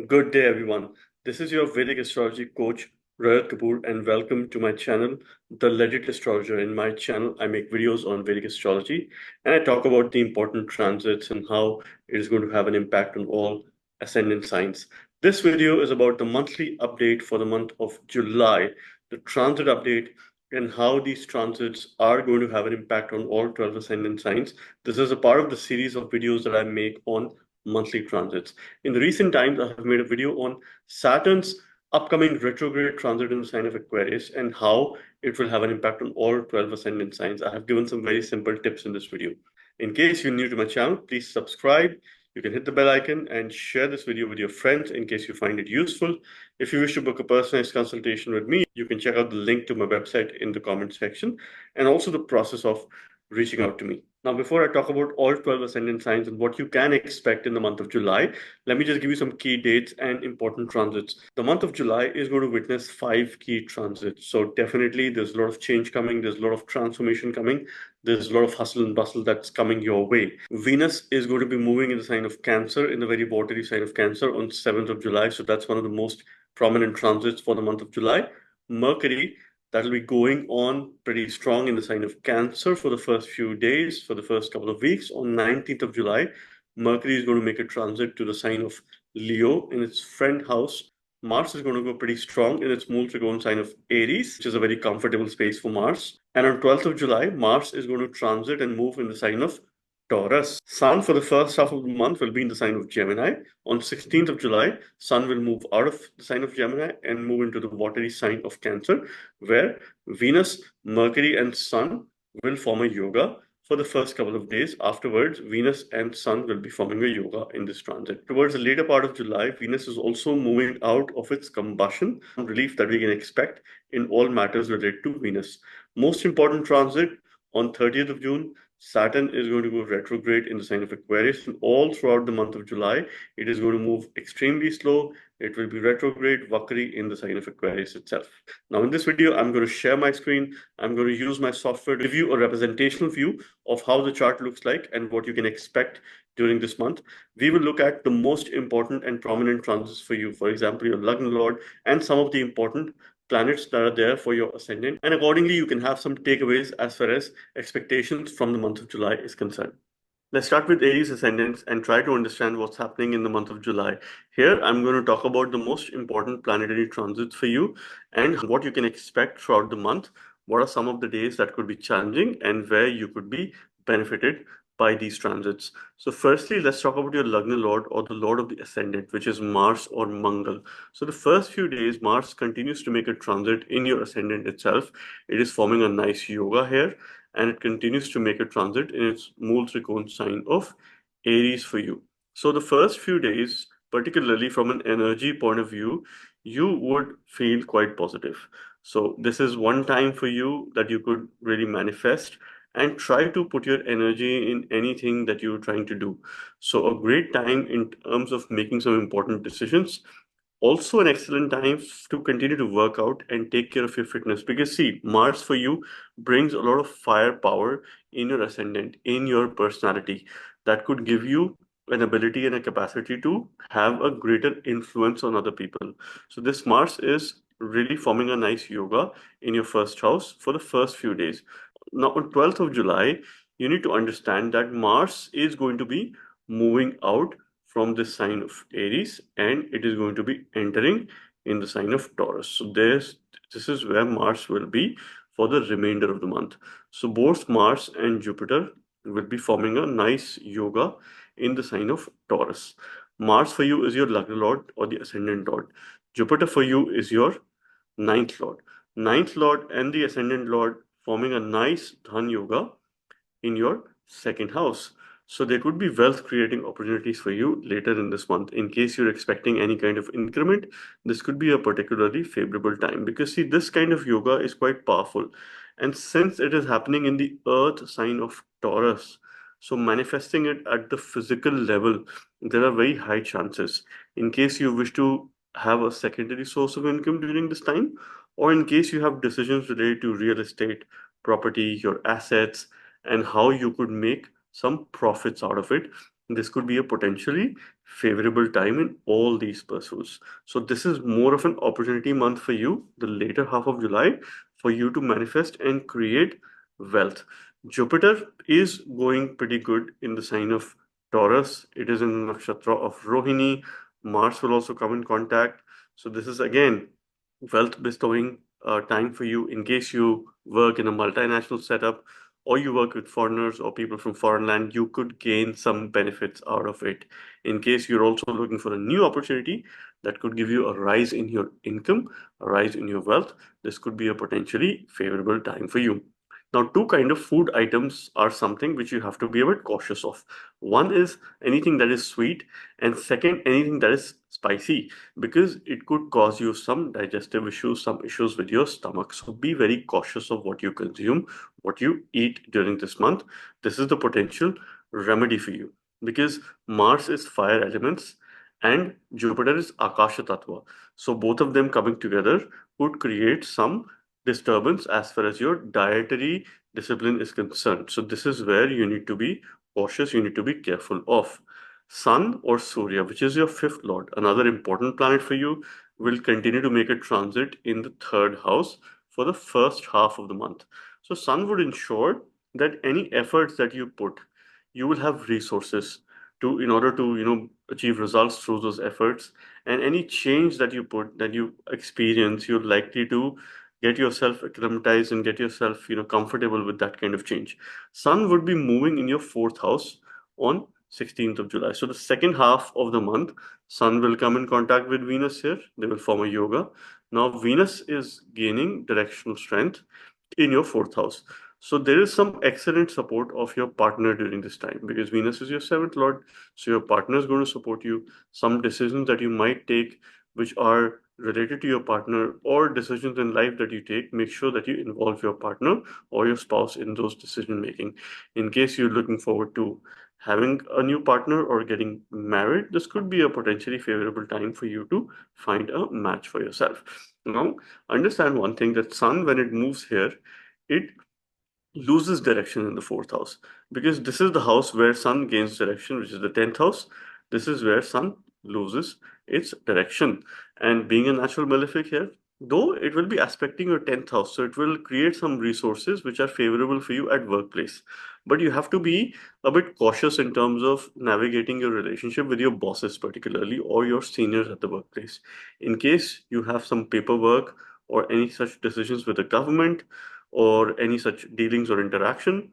Good day, everyone. This is your Vedic astrology coach, Rohit Kapoor, and welcome to my channel, The Legit Astrologer. In my channel, I make videos on Vedic astrology and I talk about the important transits and how it is going to have an impact on all ascendant signs. This video is about the monthly update for the month of July, the transit update, and how these transits are going to have an impact on all 12 ascendant signs. This is a part of the series of videos that I make on monthly transits. In the recent times, I have made a video on Saturn's upcoming retrograde transit in the sign of Aquarius and how it will have an impact on all 12 ascendant signs. I have given some very simple tips in this video. In case you're new to my channel, please subscribe. You can hit the bell icon and share this video with your friends in case you find it useful. If you wish to book a personalized consultation with me, you can check out the link to my website in the comment section and also the process of reaching out to me. Now, before I talk about all 12 ascendant signs and what you can expect in the month of July, let me just give you some key dates and important transits. The month of July is going to witness 5 key transits. So definitely there's a lot of change coming. There's a lot of transformation coming. There's a lot of hustle and bustle that's coming your way. Venus is going to be moving in the sign of Cancer, in the very watery sign of Cancer on 7th of July. So that's one of the most prominent transits for the month of July. Mercury, that'll be going on pretty strong in the sign of Cancer for the first few days, for the first couple of weeks. On 19th of July, Mercury is going to make a transit to the sign of Leo in its friend house. Mars is going to go pretty strong in its Mool Trigone sign of Aries, which is a very comfortable space for Mars. And on 12th of July, Mars is going to transit and move in the sign of Taurus. Sun for the first half of the month will be in the sign of Gemini. On 16th of July, Sun will move out of the sign of Gemini and move into the watery sign of Cancer, where Venus, Mercury, and Sun will form a yoga for the first couple of days. Afterwards, Venus and Sun will be forming a yoga in this transit. Towards the later part of July, Venus is also moving out of its combustion, relief that we can expect in all matters related to Venus. Most important transit on 30th of June, Saturn is going to go retrograde in the sign of Aquarius, and all throughout the month of July, it is going to move extremely slow. It will be retrograde, Vakri in the sign of Aquarius itself. Now, in this video, I'm going to share my screen. I'm going to use my software to give you a representational view of how the chart looks like and what you can expect during this month. We will look at the most important and prominent transits for you. For example, your Lagna Lord and some of the important planets that are there for your ascendant, and accordingly you can have some takeaways as far as expectations from the month of July is concerned. Let's start with Aries ascendants and try to understand what's happening in the month of July. Here I'm going to talk about the most important planetary transits for you and what you can expect throughout the month. What are some of the days that could be challenging and where you could be benefited by these transits. So firstly, let's talk about your Lagna Lord or the Lord of the Ascendant, which is Mars or Mangal. So the first few days, Mars continues to make a transit in your Ascendant itself. It is forming a nice yoga here, and it continues to make a transit in its Mool Trikona sign of Aries for you. So the first few days, particularly from an energy point of view, you would feel quite positive. So this is one time for you that you could really manifest and try to put your energy in anything that you're trying to do. So a great time in terms of making some important decisions. Also an excellent time to continue to work out and take care of your fitness, because see, Mars for you brings a lot of firepower in your ascendant, in your personality, that could give you an ability and a capacity to have a greater influence on other people. So this Mars is really forming a nice yoga in your first house for the first few days. Now, on 12th of July, you need to understand that Mars is going to be moving out from the sign of Aries and it is going to be entering in the sign of Taurus. So this is where Mars will be for the remainder of the month. So both Mars and Jupiter will be forming a nice yoga in the sign of Taurus. Mars for you is your Lagna Lord or the Ascendant Lord. Jupiter for you is your ninth Lord. Ninth Lord and the Ascendant Lord forming a nice Dhan Yoga in your second house. So there could be wealth creating opportunities for you later in this month. In case you're expecting any kind of increment, this could be a particularly favorable time, because see, this kind of yoga is quite powerful. And since it is happening in the earth sign of Taurus, so manifesting it at the physical level, there are very high chances. In case you wish to have a secondary source of income during this time, or in case you have decisions related to real estate, property, your assets, and how you could make some profits out of it, this could be a potentially favorable time in all these pursuits. So this is more of an opportunity month for you, the later half of July, for you to manifest and create wealth. Jupiter is going pretty good in the sign of Taurus. It is in the nakshatra of Rohini. Mars will also come in contact. So this is again wealth bestowing time for you in case you work in a multinational setup or you work with foreigners or people from foreign land, you could gain some benefits out of it. In case you're also looking for a new opportunity that could give you a rise in your income, a rise in your wealth, this could be a potentially favorable time for you. Now, two kind of food items are something which you have to be a bit cautious of. One is anything that is sweet, and second, anything that is spicy, because it could cause you some digestive issues, some issues with your stomach. So be very cautious of what you consume, what you eat during this month. This is the potential remedy for you because Mars is fire elements and Jupiter is Akasha Tattva. So both of them coming together could create some disturbance as far as your dietary discipline is concerned. So this is where you need to be cautious, you need to be careful of. Sun or Surya, which is your fifth lord, another important planet for you, will continue to make a transit in the third house for the first half of the month. So Sun would ensure that any efforts that you put, you will have resources to in order to achieve results through those efforts. And any change that you put, that you experience, you're likely to get yourself acclimatized and get yourself comfortable with that kind of change. Sun would be moving in your fourth house on 16th of July. So the second half of the month, Sun will come in contact with Venus here. They will form a yoga. Now Venus is gaining directional strength in your fourth house. So there is some excellent support of your partner during this time because Venus is your seventh lord. So your partner is going to support you. Some decisions that you might take, which are related to your partner or decisions in life that you take, make sure that you involve your partner or your spouse in those decision making. In case you're looking forward to having a new partner or getting married, this could be a potentially favorable time for you to find a match for yourself. Now, understand one thing that Sun, when it moves here, it loses direction in the fourth house because this is the house where Sun gains direction, which is the 10th house. This is where Sun loses its direction. And being a natural malefic here, though it will be aspecting your 10th house, so it will create some resources which are favorable for you at workplace. But you have to be a bit cautious in terms of navigating your relationship with your bosses, particularly, or your seniors at the workplace. In case you have some paperwork or any such decisions with the government, or any such dealings or interaction,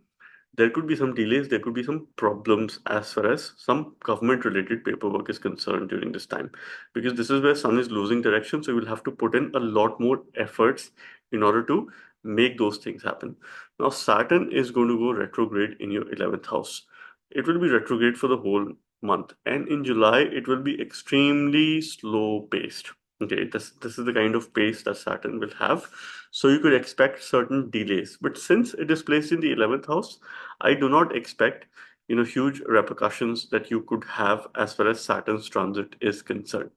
there could be some delays, there could be some problems as far as some government related paperwork is concerned during this time. Because this is where Sun is losing direction, so you will have to put in a lot more efforts in order to make those things happen. Now, Saturn is going to go retrograde in your 11th house. It will be retrograde for the whole month, and in July, it will be extremely slow paced. Okay, this is the kind of pace that Saturn will have. So you could expect certain delays. But since it is placed in the 11th house, I do not expect huge repercussions that you could have as far as Saturn's transit is concerned.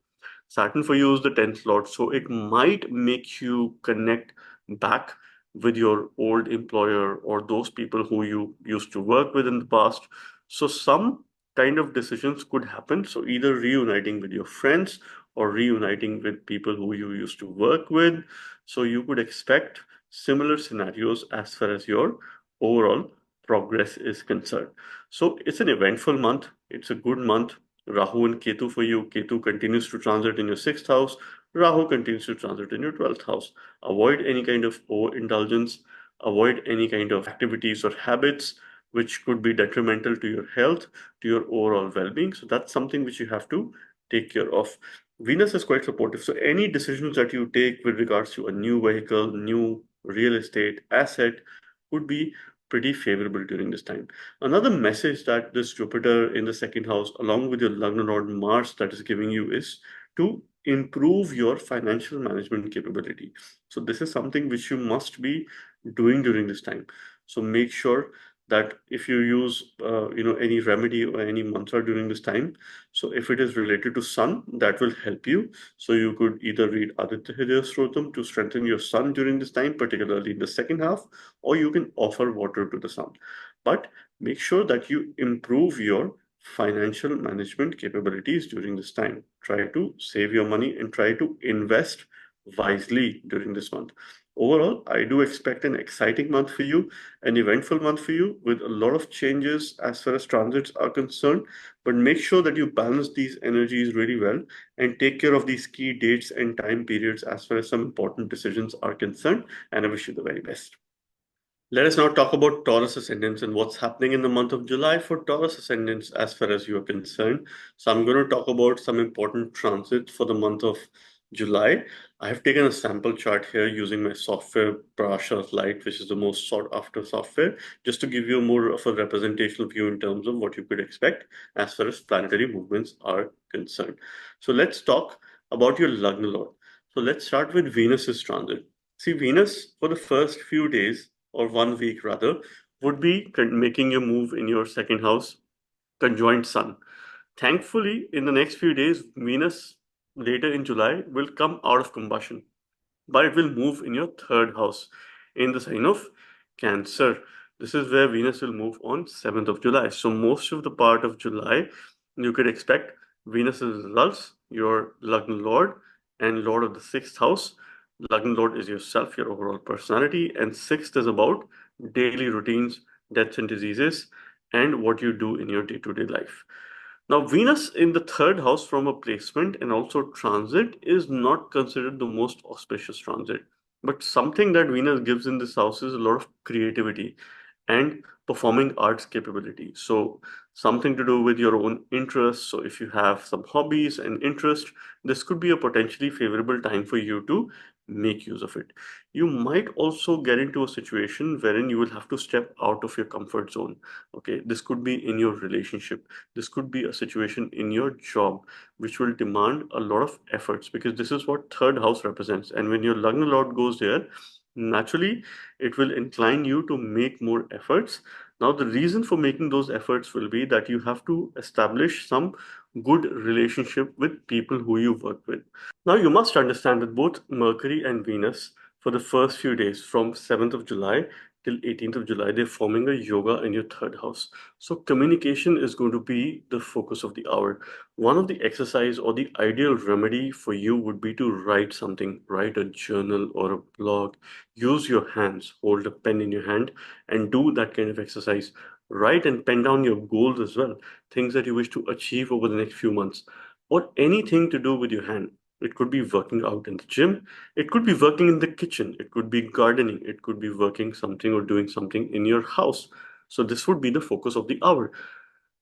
Saturn for you is the 10th lord, so it might make you connect back with your old employer or those people who you used to work with in the past. So some kind of decisions could happen. So either reuniting with your friends or reuniting with people who you used to work with. So you could expect similar scenarios as far as your overall progress is concerned. So it's an eventful month. It's a good month. Rahu and Ketu for you. Ketu continues to transit in your sixth house. Rahu continues to transit in your 12th house. Avoid any kind of overindulgence. Avoid any kind of activities or habits which could be detrimental to your health, to your overall well being. So that's something which you have to take care of. Venus is quite supportive. So any decisions that you take with regards to a new vehicle, new real estate asset could be pretty favorable during this time. Another message that this Jupiter in the second house, along with your Lagna Lord Mars, that is giving you is to improve your financial management capability. So this is something which you must be doing during this time. So make sure that if you use any remedy or any mantra during this time, so if it is related to sun, that will help you. So you could either read Aditya Hridaya Srotam to strengthen your sun during this time, particularly in the second half, or you can offer water to the sun. But make sure that you improve your financial management capabilities during this time. Try to save your money and try to invest wisely during this month. Overall, I do expect an exciting month for you, an eventful month for you with a lot of changes as far as transits are concerned. But make sure that you balance these energies really well and take care of these key dates and time periods as far as some important decisions are concerned. And I wish you the very best. Let us now talk about Taurus ascendants and what's happening in the month of July for Taurus ascendants as far as you are concerned. So I'm going to talk about some important transits for the month of July. I have taken a sample chart here using my software Parasha Lite, which is the most sought after software, just to give you more of a representational view in terms of what you could expect as far as planetary movements are concerned. So let's talk about your Lagna Lord. So let's start with Venus's transit. See, Venus for the first few days or 1 week rather, would be making your move in your second house, conjoined Sun. Thankfully, in the next few days, Venus later in July will come out of combustion, but it will move in your third house in the sign of Cancer. This is where Venus will move on 7th of July. So most of the part of July, you could expect Venus's results, your Lagna Lord and Lord of the sixth house. Lagna Lord is yourself, your overall personality, and sixth is about daily routines, deaths and diseases, and what you do in your day-to-day life. Now, Venus in the third house from a placement and also transit is not considered the most auspicious transit. But something that Venus gives in this house is a lot of creativity and performing arts capability. So something to do with your own interests. So if you have some hobbies and interest, this could be a potentially favorable time for you to make use of it. You might also get into a situation wherein you will have to step out of your comfort zone. Okay, this could be in your relationship. This could be a situation in your job, which will demand a lot of efforts because this is what third house represents. And when your Lagna Lord goes there, naturally, it will incline you to make more efforts. Now, the reason for making those efforts will be that you have to establish some good relationship with people who you work with. Now, you must understand that both Mercury and Venus, for the first few days from 7th of July till 18th of July, they're forming a yoga in your third house. So, communication is going to be the focus of the hour. One of the exercise or the ideal remedy for you would be to write something, write a journal or a blog, use your hands, hold a pen in your hand, and do that kind of exercise. Write and pen down your goals as well, things that you wish to achieve over the next few months, or anything to do with your hand. It could be working out in the gym. It could be working in the kitchen. It could be gardening. It could be working something or doing something in your house. So this would be the focus of the hour.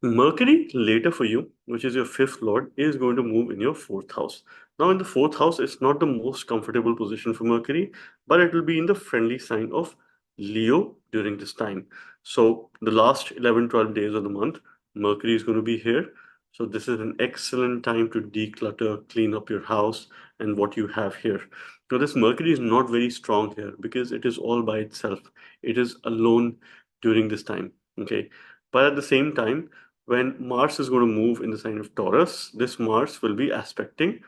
Mercury later for you, which is your fifth lord, is going to move in your fourth house. Now, in the fourth house, it's not the most comfortable position for Mercury, but it will be in the friendly sign of Leo during this time. So, the last 11, 12 days of the month, Mercury is going to be here. So, this is an excellent time to declutter, clean up your house and what you have here. Now, this Mercury is not very strong here because it is all by itself, it is alone during this time. Okay, but at the same time, when Mars is going to move in the sign of Taurus, this Mars will be aspecting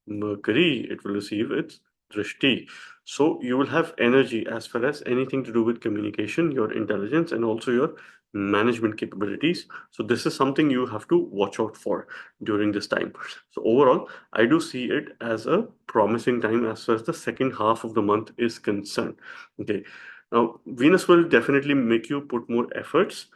Mercury. It will receive its drishti. So you will have energy as far as anything to do with communication, your intelligence, and also your management capabilities. So this is something you have to watch out for during this time. So overall, I do see it as a promising time as far as the second half of the month is concerned. Okay. Now, Venus will definitely make you put more efforts.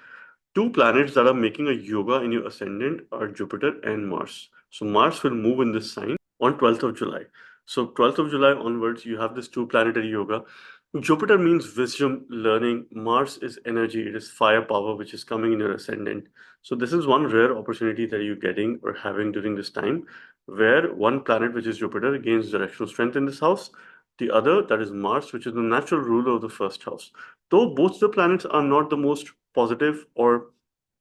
Two planets that are making a yoga in your ascendant are Jupiter and Mars. So Mars will move in this sign on 12th of July. So 12th of July onwards, you have this two planetary yoga. Jupiter means wisdom, learning. Mars is energy. It is firepower, which is coming in your ascendant. So this is one rare opportunity that you're getting or having during this time, where one planet, which is Jupiter, gains directional strength in this house. The other, that is Mars, which is the natural ruler of the first house. Though both the planets are not the most positive or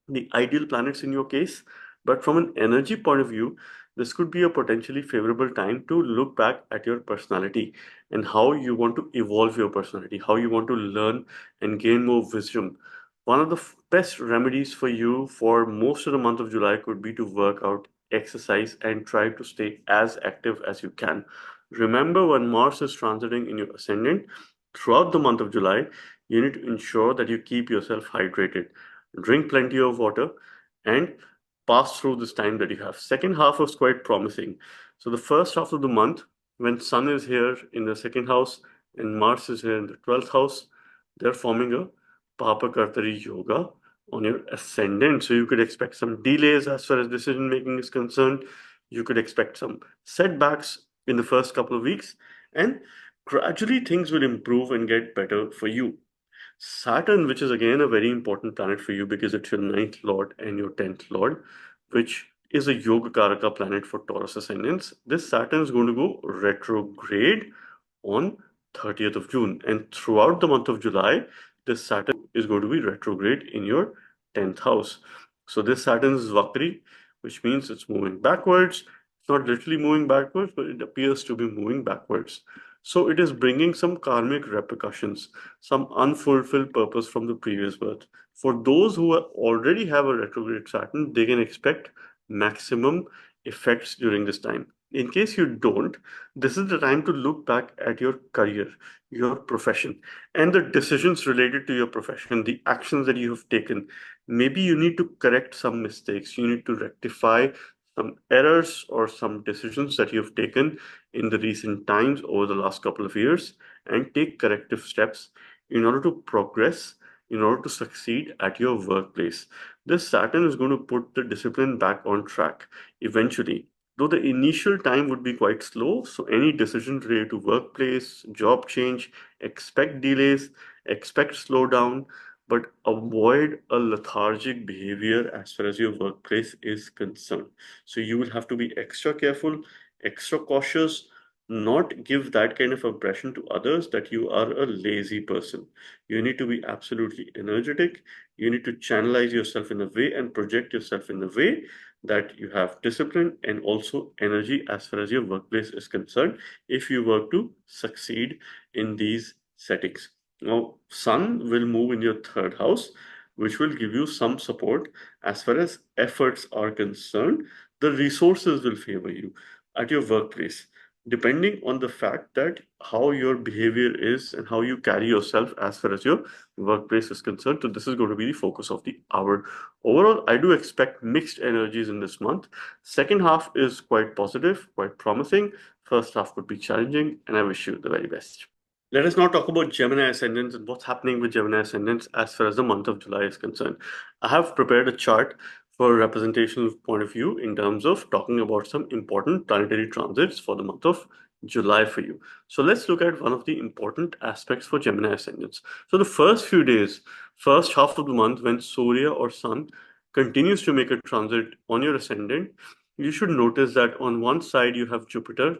the ideal planets in your case, but from an energy point of view, this could be a potentially favorable time to look back at your personality and how you want to evolve your personality, how you want to learn and gain more wisdom. One of the best remedies for you for most of the month of July could be to work out, exercise, and try to stay as active as you can. Remember, when Mars is transiting in your ascendant, throughout the month of July, you need to ensure that you keep yourself hydrated, drink plenty of water, and pass through this time that you have. Second half was quite promising. So the first half of the month, when Sun is here in the second house and Mars is here in the 12th house, they're forming a Papa Kartari Yoga on your ascendant. So you could expect some delays as far as decision making is concerned. You could expect some setbacks in the first couple of weeks, and gradually things will improve and get better for you. Saturn, which is again a very important planet for you because it's your ninth lord and your 10th lord, which is a Yoga Karaka planet for Taurus ascendants. This Saturn is going to go retrograde on 30th of June. And throughout the month of July, this Saturn is going to be retrograde in your 10th house. So this Saturn is Vakri, which means it's moving backwards. It's not literally moving backwards, but it appears to be moving backwards. So it is bringing some karmic repercussions, some unfulfilled purpose from the previous birth. For those who already have a retrograde Saturn, they can expect maximum effects during this time. In case you don't, this is the time to look back at your career, your profession, and the decisions related to your profession, the actions that you have taken. Maybe you need to correct some mistakes, you need to rectify some errors or some decisions that you've taken in the recent times over the last couple of years, and take corrective steps in order to progress, in order to succeed at your workplace. This Saturn is going to put the discipline back on track eventually. Though the initial time would be quite slow, so any decision related to workplace, job change, expect delays, expect slowdown, but avoid a lethargic behavior as far as your workplace is concerned. So you will have to be extra careful, extra cautious, not give that kind of impression to others that you are a lazy person. You need to be absolutely energetic. You need to channelize yourself in a way and project yourself in a way that you have discipline and also energy as far as your workplace is concerned if you were to succeed in these settings. Now, Sun will move in your third house, which will give you some support as far as efforts are concerned. The resources will favor you at your workplace, depending on the fact that how your behavior is and how you carry yourself as far as your workplace is concerned. So this is going to be the focus of the hour. Overall, I do expect mixed energies in this month. Second half is quite positive, quite promising. First half could be challenging, and I wish you the very best. Let us now talk about Gemini ascendants and what's happening with Gemini ascendants as far as the month of July is concerned. I have prepared a chart for a representational point of view in terms of talking about some important planetary transits for the month of July for you. So let's look at one of the important aspects for Gemini ascendants. So the first few days, first half of the month, when Surya or Sun continues to make a transit on your ascendant, you should notice that on one side you have Jupiter,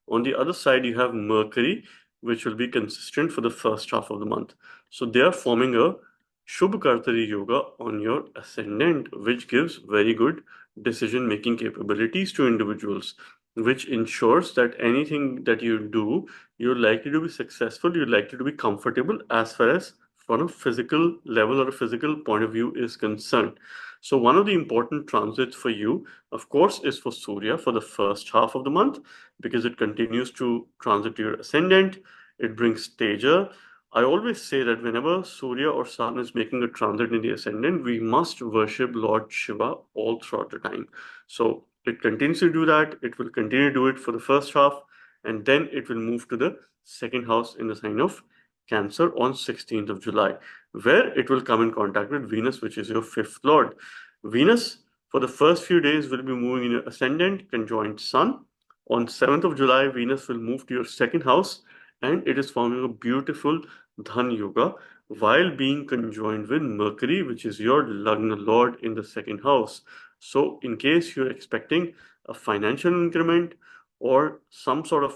on the other side you have Mercury, which will be consistent for the first half of the month. So they are forming a Shubh Kartari Yoga on your ascendant, which gives very good decision making capabilities to individuals, which ensures that anything that you do, you're likely to be successful, you're likely to be comfortable as far as from a physical level or a physical point of view is concerned. So one of the important transits for you, of course, is for Surya for the first half of the month, because it continues to transit to your ascendant. It brings Teja. I always say that whenever Surya or Sun is making a transit in the ascendant, we must worship Lord Shiva all throughout the time. So it continues to do that. It will continue to do it for the first half, and then it will move to the second house in the sign of Cancer on 16th of July, where it will come in contact with Venus, which is your fifth lord. Venus, for the first few days, will be moving in your ascendant, conjoined Sun. On 7th of July, Venus will move to your second house, and it is forming a beautiful Dhan Yoga while being conjoined with Mercury, which is your Lagna Lord in the second house. So, in case you're expecting a financial increment or some sort of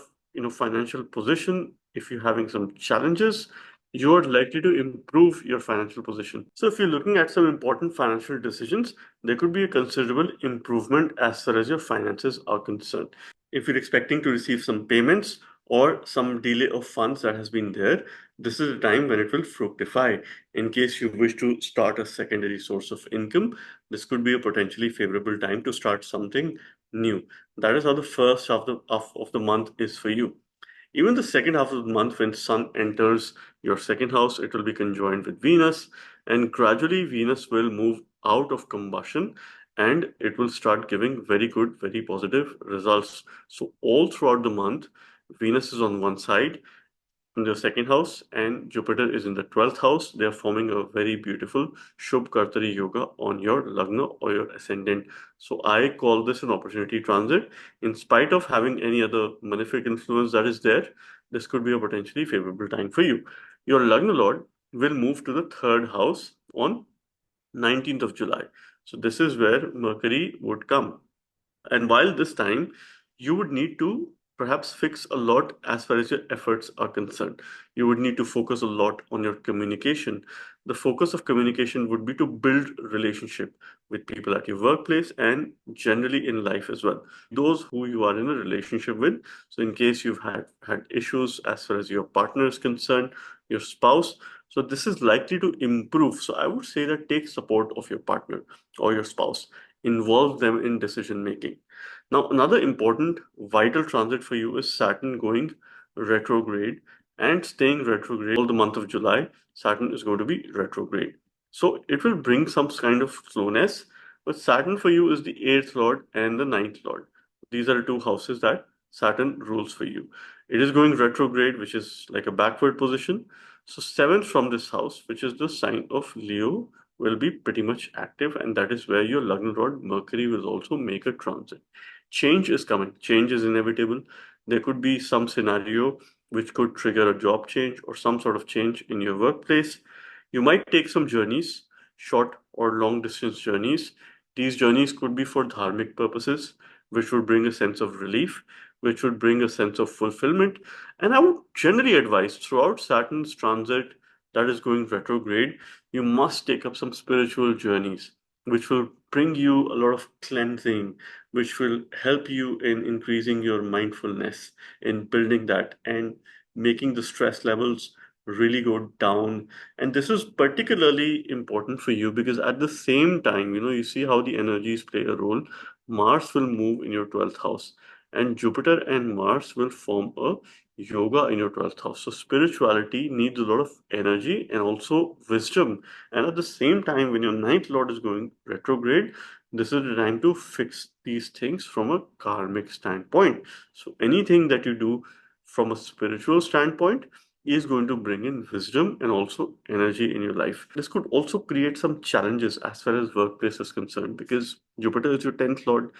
financial position, if you're having some challenges, you're likely to improve your financial position. So if you're looking at some important financial decisions, there could be a considerable improvement as far as your finances are concerned. If you're expecting to receive some payments or some delay of funds that has been there, this is a time when it will fructify. In case you wish to start a secondary source of income, this could be a potentially favorable time to start something new. That is how the first half of the month is for you. Even the second half of the month, when Sun enters your second house, it will be conjoined with Venus, and gradually Venus will move out of combustion and it will start giving very good, very positive results. So all throughout the month, Venus is on one side in the second house and Jupiter is in the 12th house. They are forming a very beautiful Shubh Kartari Yoga on your Lagna or your ascendant. So I call this an opportunity transit. In spite of having any other malefic influence that is there, this could be a potentially favorable time for you. Your Lagna Lord will move to the third house on 19th of July. So this is where Mercury would come. And while this time, you would need to perhaps fix a lot as far as your efforts are concerned. You would need to focus a lot on your communication. The focus of communication would be to build relationship with people at your workplace and generally in life as well. Those who you are in a relationship with. So in case you've had issues as far as your partner is concerned, your spouse. So this is likely to improve. So I would say that take support of your partner or your spouse, involve them in decision making. Now, another important vital transit for you is Saturn going retrograde and staying retrograde all the month of July. Saturn is going to be retrograde. So it will bring some kind of slowness, but Saturn for you is the eighth lord and the ninth lord. These are the two houses that Saturn rules for you. It is going retrograde, which is like a backward position. So seventh from this house, which is the sign of Leo, will be pretty much active, and that is where your Lagna Lord Mercury will also make a transit. Change is coming, change is inevitable. There could be some scenario which could trigger a job change or some sort of change in your workplace. You might take some journeys, short or long distance journeys. These journeys could be for dharmic purposes, which would bring a sense of relief, which would bring a sense of fulfillment. And I would generally advise throughout Saturn's transit that is going retrograde, you must take up some spiritual journeys, which will bring you a lot of cleansing, which will help you in increasing your mindfulness, in building that and making the stress levels really go down. And this is particularly important for you because at the same time, you see how the energies play a role. Mars will move in your 12th house, and Jupiter and Mars will form a yoga in your 12th house. So spirituality needs a lot of energy and also wisdom. And at the same time, when your ninth lord is going retrograde, this is the time to fix these things from a karmic standpoint. So anything that you do from a spiritual standpoint is going to bring in wisdom and also energy in your life. This could also create some challenges as far as workplace is concerned because Jupiter is your 10th lord,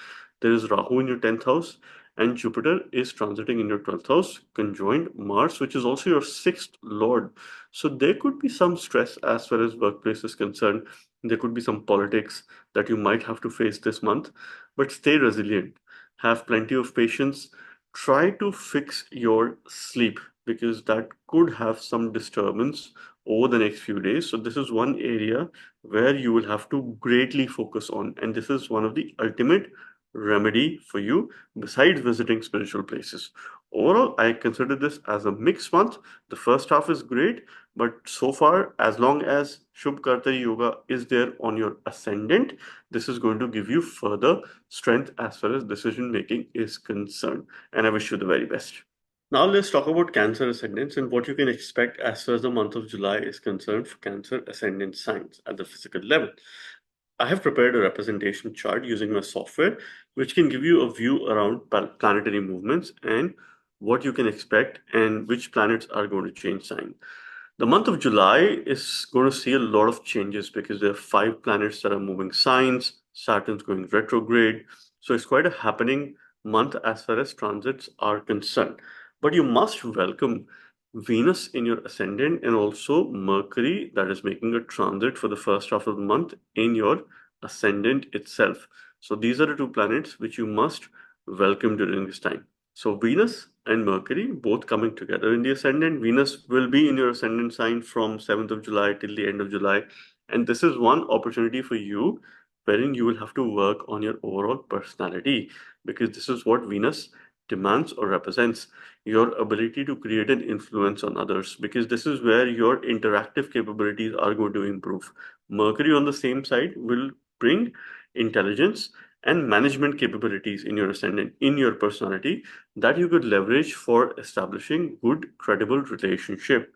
there is Rahu in your 10th house, and Jupiter is transiting in your 12th house, conjoined Mars, which is also your sixth lord. So there could be some stress as far as workplace is concerned. There could be some politics that you might have to face this month, but stay resilient. Have plenty of patience. Try to fix your sleep because that could have some disturbance over the next few days. So this is one area where you will have to greatly focus on, and this is one of the ultimate remedy for you besides visiting spiritual places. Overall, I consider this as a mixed month. The first half is great, but so far, as long as Shubh Kartari Yoga is there on your ascendant, this is going to give you further strength as far as decision making is concerned. And I wish you the very best. Now let's talk about Cancer ascendants and what you can expect as far as the month of July is concerned for Cancer ascendant signs at the physical level. I have prepared a representation chart using my software, which can give you a view around planetary movements and what you can expect and which planets are going to change sign. The month of July is going to see a lot of changes because there are 5 planets that are moving signs. Saturn's going retrograde. So it's quite a happening month as far as transits are concerned. But you must welcome Venus in your ascendant and also Mercury that is making a transit for the first half of the month in your ascendant itself. So these are the 2 planets which you must welcome during this time. So Venus and Mercury both coming together in the ascendant. Venus will be in your ascendant sign from 7th of July till the end of July. And this is one opportunity for you wherein you will have to work on your overall personality because this is what Venus demands or represents, your ability to create an influence on others, because this is where your interactive capabilities are going to improve. Mercury on the same side will bring intelligence and management capabilities in your ascendant, in your personality, that you could leverage for establishing good, credible relationship.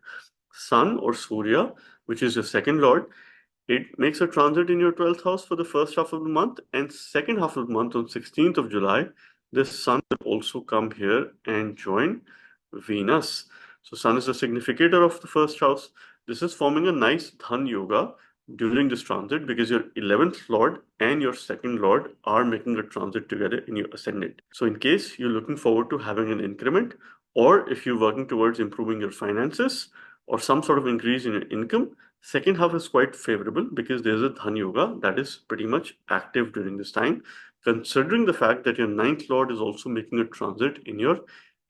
Sun or Surya, which is your second lord, It makes a transit in your 12th house for the first half of the month, and second half of the month on 16th of July, the Sun will also come here and join Venus. So Sun is the significator of the first house. This is forming a nice Dhan Yoga during this transit because your 11th Lord and your second Lord are making a transit together in your ascendant. So in case you're looking forward to having an increment, or if you're working towards improving your finances or some sort of increase in your income, second half is quite favorable because there's a Dhan Yoga that is pretty much active during this time, considering the fact that your ninth Lord is also making a transit in your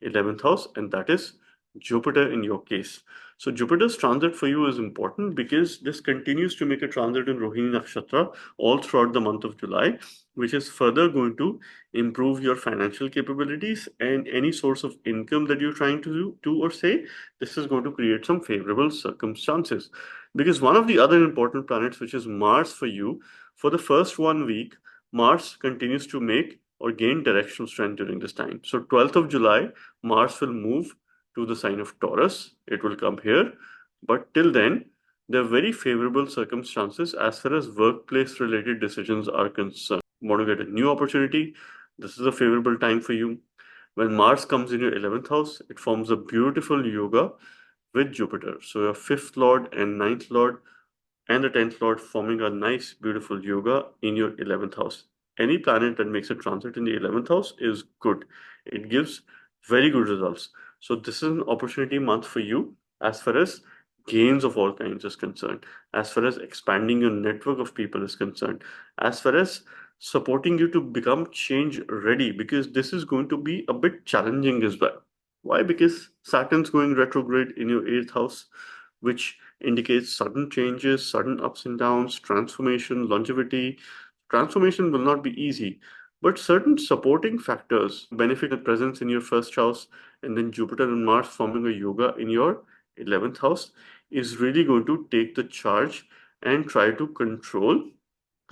11th house, and that is Jupiter in your case. So Jupiter's transit for you is important because this continues to make a transit in Rohini Nakshatra all throughout the month of July, which is further going to improve your financial capabilities and any source of income that you're trying to do or say. This is going to create some favorable circumstances. Because one of the other important planets, which is Mars for you, for the first 1 week, Mars continues to make or gain directional strength during this time. So 12th of July, Mars will move to the sign of Taurus. It will come here. But till then, there are very favorable circumstances as far as workplace related decisions are concerned. Want to get a new opportunity? This is a favorable time for you. When Mars comes in your 11th house, it forms a beautiful yoga with Jupiter. So your fifth lord and ninth lord and the 10th lord forming a nice, beautiful yoga in your 11th house. Any planet that makes a transit in the 11th house is good. It gives very good results. So this is an opportunity month for you as far as gains of all kinds is concerned, as far as expanding your network of people is concerned, as far as supporting you to become change ready, because this is going to be a bit challenging as well. Why? Because Saturn's going retrograde in your 8th house, which indicates sudden changes, sudden ups and downs, transformation, longevity. Transformation will not be easy, but certain supporting factors benefit a presence in your first house, and then Jupiter and Mars forming a yoga in your 11th house is really going to take the charge and try to control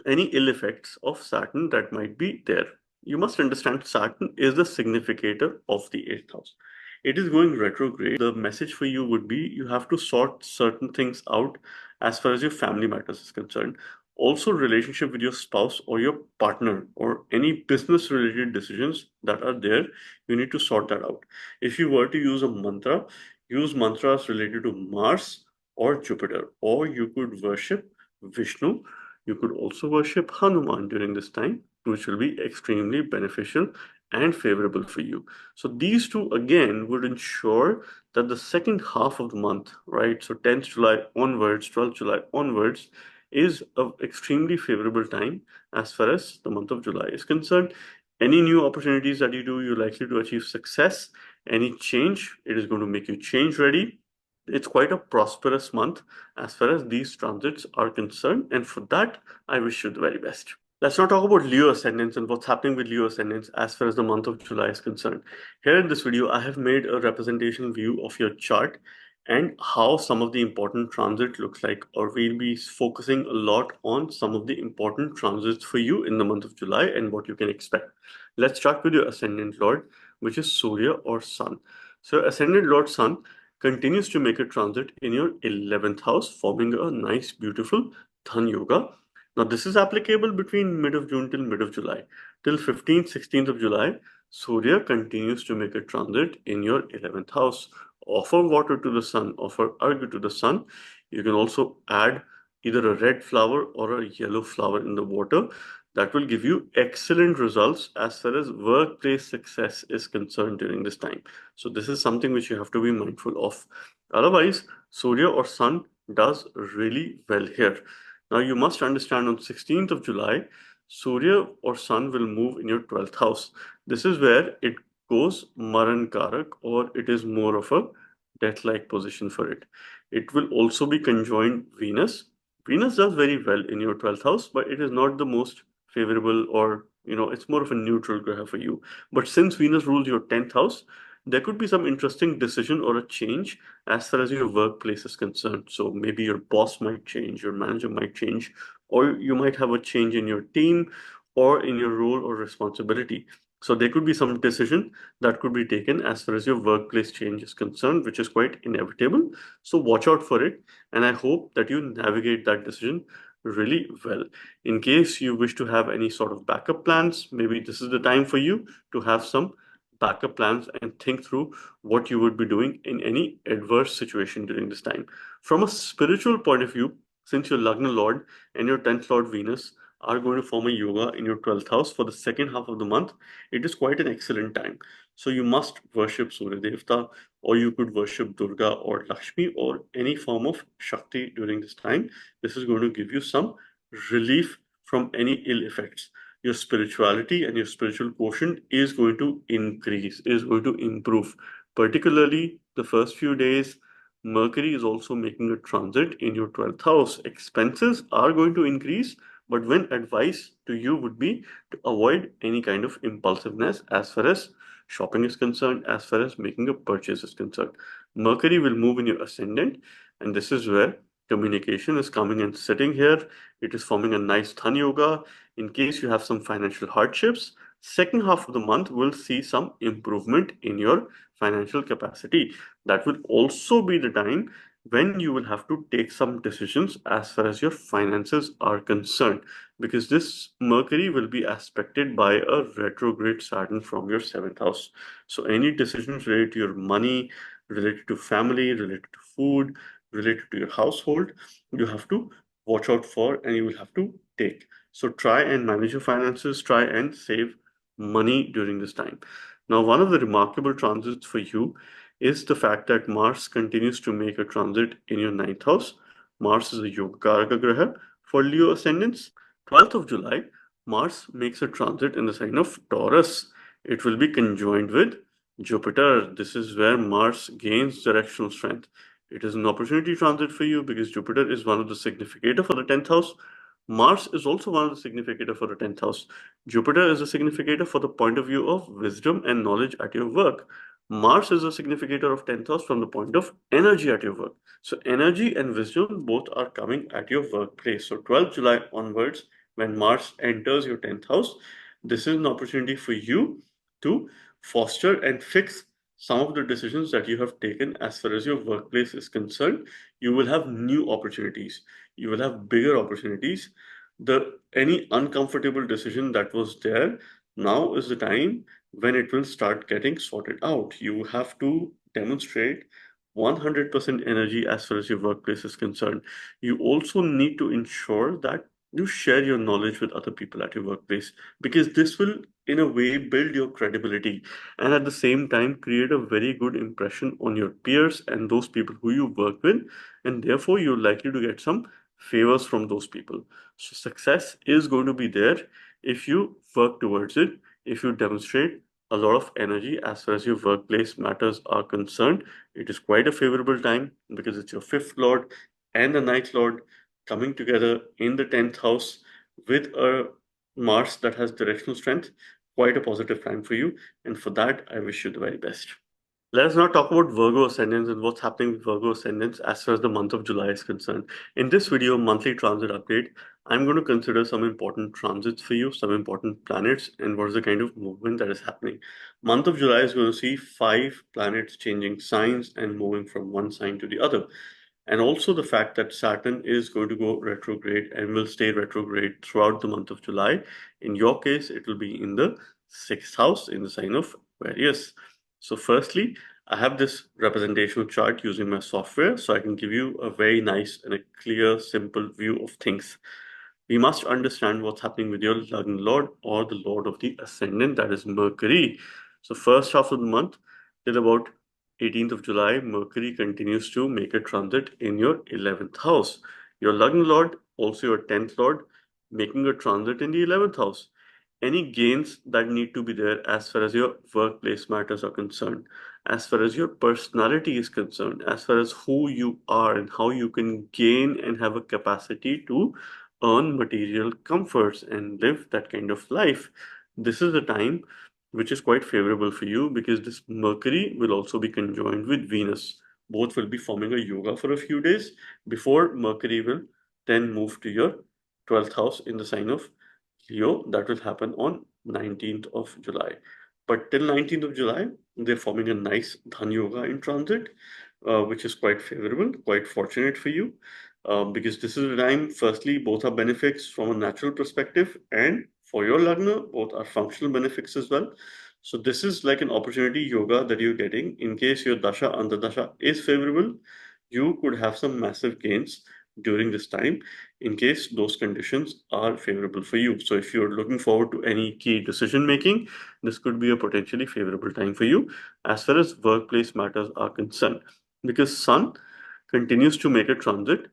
any ill effects of Saturn that might be there. You must understand Saturn is the significator of the 8th house. It is going retrograde. The message for you would be you have to sort certain things out as far as your family matters is concerned. Also, relationship with your spouse or your partner or any business related decisions that are there, you need to sort that out. If you were to use a mantra, use mantras related to Mars or Jupiter, or you could worship Vishnu. You could also worship Hanuman during this time, which will be extremely beneficial and favorable for you. So these two again would ensure that the second half of the month, right? So 10th July onwards, 12th July onwards, is an extremely favorable time as far as the month of July is concerned. Any new opportunities that you do, you're likely to achieve success. Any change, it is going to make you change ready. It's quite a prosperous month as far as these transits are concerned, and for that, I wish you the very best. Let's now talk about Leo ascendants and what's happening with Leo ascendants as far as the month of July is concerned. Here in this video, I have made a representation view of your chart and how some of the important transit looks like, or we'll be focusing a lot on some of the important transits for you in the month of July and what you can expect. Let's start with your ascendant lord, which is Surya or Sun. So ascendant lord Sun continues to make a transit in your 11th house, forming a nice, beautiful Dhan Yoga. Now, this is applicable between mid of June till mid of July. Till 15th, 16th of July, Surya continues to make a transit in your 11th house. Offer water to the sun, offer arghya to the sun. You can also add either a red flower or a yellow flower in the water. That will give you excellent results as far as workplace success is concerned during this time. So this is something which you have to be mindful of. Otherwise, Surya or Sun does really well here. Now you must understand on 16th of July, Surya or Sun will move in your 12th house. This is where it goes Maran Karak, or it is more of a death-like position for it. It will also be conjoined Venus. Venus does very well in your 12th house, but it is not the most favorable, or it's more of a neutral graha for you. But since Venus rules your 10th house, there could be some interesting decision or a change as far as your workplace is concerned. So maybe your boss might change, your manager might change, or you might have a change in your team or in your role or responsibility. So there could be some decision that could be taken as far as your workplace change is concerned, which is quite inevitable. So watch out for it. And I hope that you navigate that decision really well. In case you wish to have any sort of backup plans, maybe this is the time for you to have some backup plans and think through what you would be doing in any adverse situation during this time. From a spiritual point of view, since your Lagna Lord and your 10th Lord Venus are going to form a yoga in your 12th house for the second half of the month, it is quite an excellent time. So you must worship Surya Devta, or you could worship Durga or Lakshmi or any form of Shakti during this time. This is going to give you some relief from any ill effects. Your spirituality and your spiritual quotient is going to increase, is going to improve. Particularly the first few days, Mercury is also making a transit in your 12th house. Expenses are going to increase, but when advice to you would be to avoid any kind of impulsiveness as far as shopping is concerned, as far as making a purchase is concerned. Mercury will move in your ascendant, and this is where communication is coming and sitting here. It is forming a nice Dhan Yoga. In case you have some financial hardships, second half of the month will see some improvement in your financial capacity. That will also be the time when you will have to take some decisions as far as your finances are concerned, because this Mercury will be aspected by a retrograde Saturn from your seventh house. So any decisions related to your money, related to family, related to food, related to your household, you have to watch out for and you will have to take. So try and manage your finances, try and save money during this time. Now, one of the remarkable transits for you is the fact that Mars continues to make a transit in your ninth house. Mars is a Yoga Karaka Graha for Leo ascendants. 12th of July, Mars makes a transit in the sign of Taurus. It will be conjoined with Jupiter. This is where Mars gains directional strength. It is an opportunity transit for you because Jupiter is one of the significator for the 10th house. Mars is also one of the significator for the 10th house. Jupiter is a significator for the point of view of wisdom and knowledge at your work. Mars is a significator of 10th house from the point of energy at your work. So energy and wisdom both are coming at your workplace. So 12th July onwards, when Mars enters your 10th house, this is an opportunity for you to foster and fix some of the decisions that you have taken as far as your workplace is concerned. You will have new opportunities. You will have bigger opportunities. The any uncomfortable decision that was there, now is the time when it will start getting sorted out. You have to demonstrate 100% energy as far as your workplace is concerned. You also need to ensure that you share your knowledge with other people at your workplace, because this will in a way build your credibility and at the same time create a very good impression on your peers and those people who you work with, and therefore you're likely to get some favors from those people. So success is going to be there if you work towards it, if you demonstrate a lot of energy as far as your workplace matters are concerned. It is quite a favorable time because it's your fifth lord and the ninth lord coming together in the 10th house with a Mars that has directional strength. Quite a positive time for you. And for that, I wish you the very best. Let us now talk about Virgo ascendants and what's happening with Virgo ascendants as far as the month of July is concerned. In this video, monthly transit update, I'm going to consider some important transits for you, some important planets, and what is the kind of movement that is happening. Month of July is going to see 5 planets changing signs and moving from one sign to the other. And also the fact that Saturn is going to go retrograde and will stay retrograde throughout the month of July. In your case, it will be in the 6th house in the sign of Aquarius. So firstly, I have this representational chart using my software, so I can give you a very nice and a clear, simple view of things. We must understand what's happening with your Lagna Lord or the Lord of the Ascendant, that is Mercury. So first half of the month, till about 18th of July, Mercury continues to make a transit in your 11th house. Your Lagna Lord, also your 10th Lord, making a transit in the 11th house. Any gains that need to be there as far as your workplace matters are concerned, as far as your personality is concerned, as far as who you are and how you can gain and have a capacity to earn material comforts and live that kind of life. This is a time which is quite favorable for you because this Mercury will also be conjoined with Venus. Both will be forming a yoga for a few days before Mercury will then move to your 12th house in the sign of Leo. That will happen on 19th of July. But till 19th of July, they're forming a nice Dhan Yoga in transit, which is quite favorable, quite fortunate for you. because this is the time, firstly, both are benefits from a natural perspective, and for your Lagna, both are functional benefits as well. So this is like an opportunity yoga that you're getting in case your Dasha Antardasha is favorable. You could have some massive gains during this time in case those conditions are favorable for you. So if you're looking forward to any key decision making, this could be a potentially favorable time for you as far as workplace matters are concerned, because Sun continues to make a transit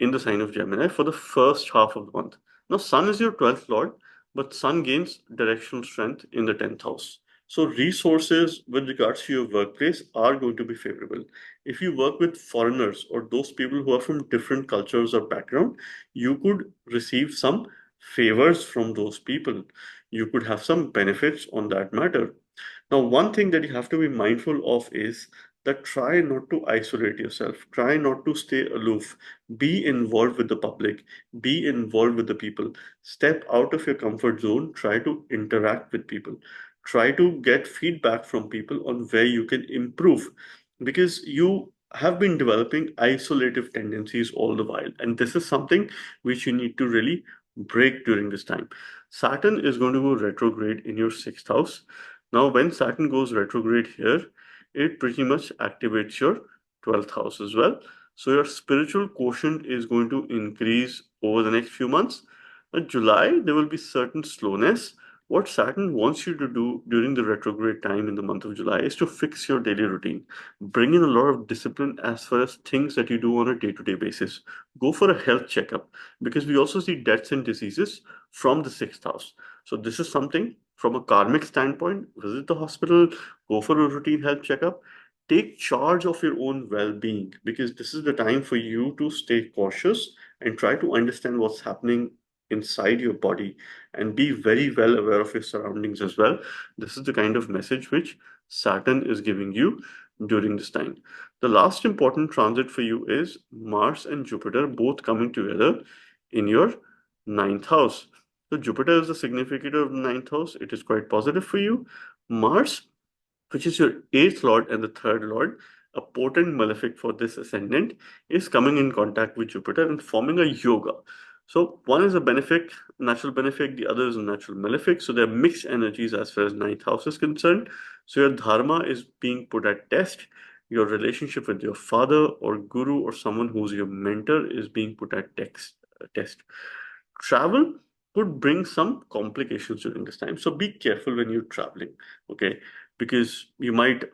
in the sign of Gemini for the first half of the month. Now, Sun is your 12th lord, but Sun gains directional strength in the 10th house. So, resources with regards to your workplace are going to be favorable. If you work with foreigners or those people who are from different cultures or background, you could receive some favors from those people. You could have some benefits on that matter. Now, one thing that you have to be mindful of is that try not to isolate yourself, try not to stay aloof, be involved with the public, be involved with the people, step out of your comfort zone, try to interact with people, try to get feedback from people on where you can improve, because you have been developing isolative tendencies all the while, and this is something which you need to really break during this time. Saturn is going to go retrograde in your sixth house. Now, when Saturn goes retrograde here, it pretty much activates your 12th house as well. So, your spiritual quotient is going to increase over the next few months. In July, there will be certain slowness. What Saturn wants you to do during the retrograde time in the month of July is to fix your daily routine. Bring in a lot of discipline as far as things that you do on a day to day basis. Go for a health checkup, because we also see deaths and diseases from the sixth house. So, this is something from a karmic standpoint. Visit the hospital, go for a routine health checkup, take charge of your own well being, because this is the time for you to stay cautious and try to understand what's happening inside your body and be very well aware of your surroundings as well. This is the kind of message which Saturn is giving you during this time. The last important transit for you is Mars and Jupiter both coming together in your ninth house. So Jupiter is the significator of the ninth house. It is quite positive for you. Mars, which is your eighth lord and the third lord, a potent malefic for this ascendant, is coming in contact with Jupiter and forming a yoga. So one is a benefic, natural benefic, the other is a natural malefic. So they're mixed energies as far as ninth house is concerned. So your dharma is being put at test. Your relationship with your father or guru or someone who's your mentor is being put at test. Travel could bring some complications during this time. So be careful when you're traveling, okay? Because you might,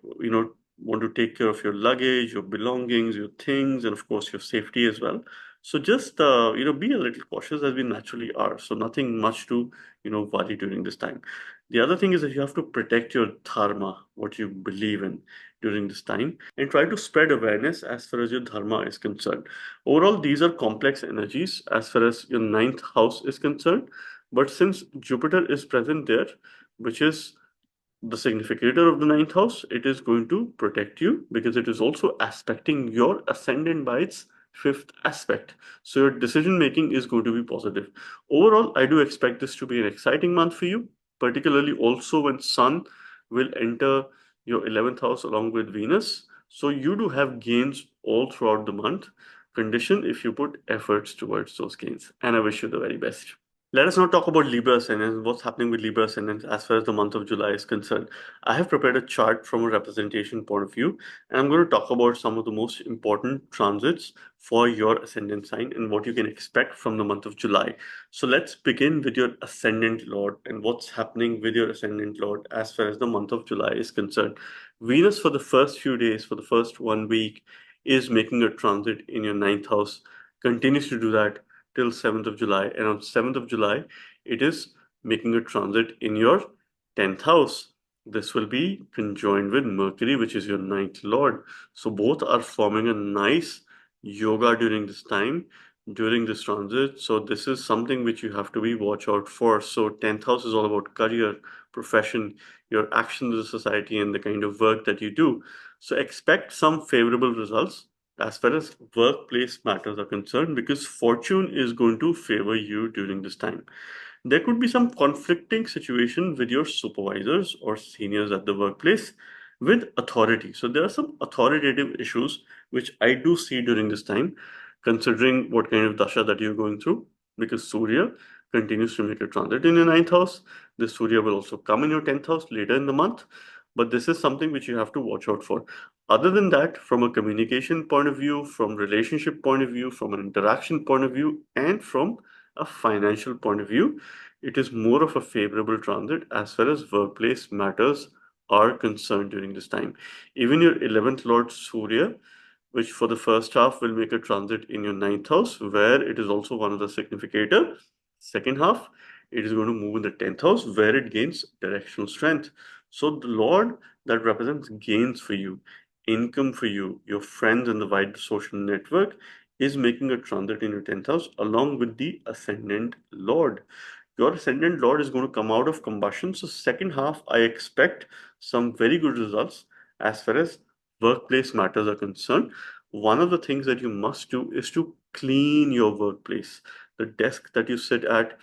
want to take care of your luggage, your belongings, your things, and of course your safety as well. So just, be a little cautious as we naturally are. So nothing much to, worry during this time. The other thing is that you have to protect your dharma, what you believe in during this time, and try to spread awareness as far as your dharma is concerned. Overall, these are complex energies as far as your ninth house is concerned. But since Jupiter is present there, which is the significator of the ninth house, it is going to protect you because it is also aspecting your ascendant by its fifth aspect. So your decision making is going to be positive. Overall, I do expect this to be an exciting month for you, particularly also when Sun will enter your 11th house along with Venus. So you do have gains all throughout the month, condition if you put efforts towards those gains. And I wish you the very best. Let us now talk about Libra Ascendants, what's happening with Libra Ascendants as far as the month of July is concerned. I have prepared a chart from a representation point of view, and I'm going to talk about some of the most important transits for your ascendant sign and what you can expect from the month of July. So let's begin with your ascendant lord and what's happening with your ascendant lord as far as the month of July is concerned. Venus, for the first few days, for the first 1 week, is making a transit in your ninth house, continues to do that till 7th of July. And on 7th of July, it is making a transit in your 10th house. This will be conjoined with Mercury, which is your ninth lord. So both are forming a nice yoga during this time, during this transit. So this is something which you have to be watch out for. So 10th house is all about career, profession, your actions in the society, and the kind of work that you do. So expect some favorable results as far as workplace matters are concerned, because fortune is going to favor you during this time. There could be some conflicting situation with your supervisors or seniors at the workplace with authority. So there are some authoritative issues which I do see during this time. considering what kind of dasha that you're going through, because Surya continues to make a transit in your ninth house. The Surya will also come in your 10th house later in the month, but this is something which you have to watch out for. Other than that, from a communication point of view, from relationship point of view, from an interaction point of view, and from a financial point of view, it is more of a favorable transit as far as workplace matters are concerned during this time. Even your 11th Lord Surya, which for the first half will make a transit in your ninth house, where it is also one of the significator. Second half, it is going to move in the 10th house, where it gains directional strength. So the Lord that represents gains for you, income for you, your friends and the wider social network is making a transit in your 10th house along with the ascendant Lord. Your ascendant Lord is going to come out of combustion. So second half, I expect some very good results as far as workplace matters are concerned. One of the things that you must do is to clean your workplace. The desk that you sit at,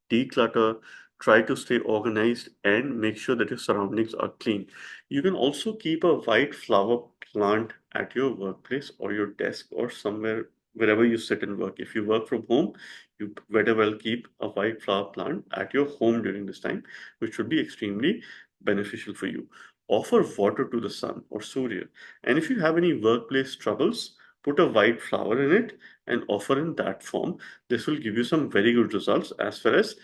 declutter, try to stay organized and make sure that your surroundings are clean. You can also keep a white flower plant at your workplace or your desk or somewhere wherever you sit and work. If you work from home, you better well keep a white flower plant at your home during this time, which would be extremely beneficial for you. Offer water to the sun or Surya. And if you have any workplace troubles, put a white flower in it and offer in that form. This will give you some very good results as far as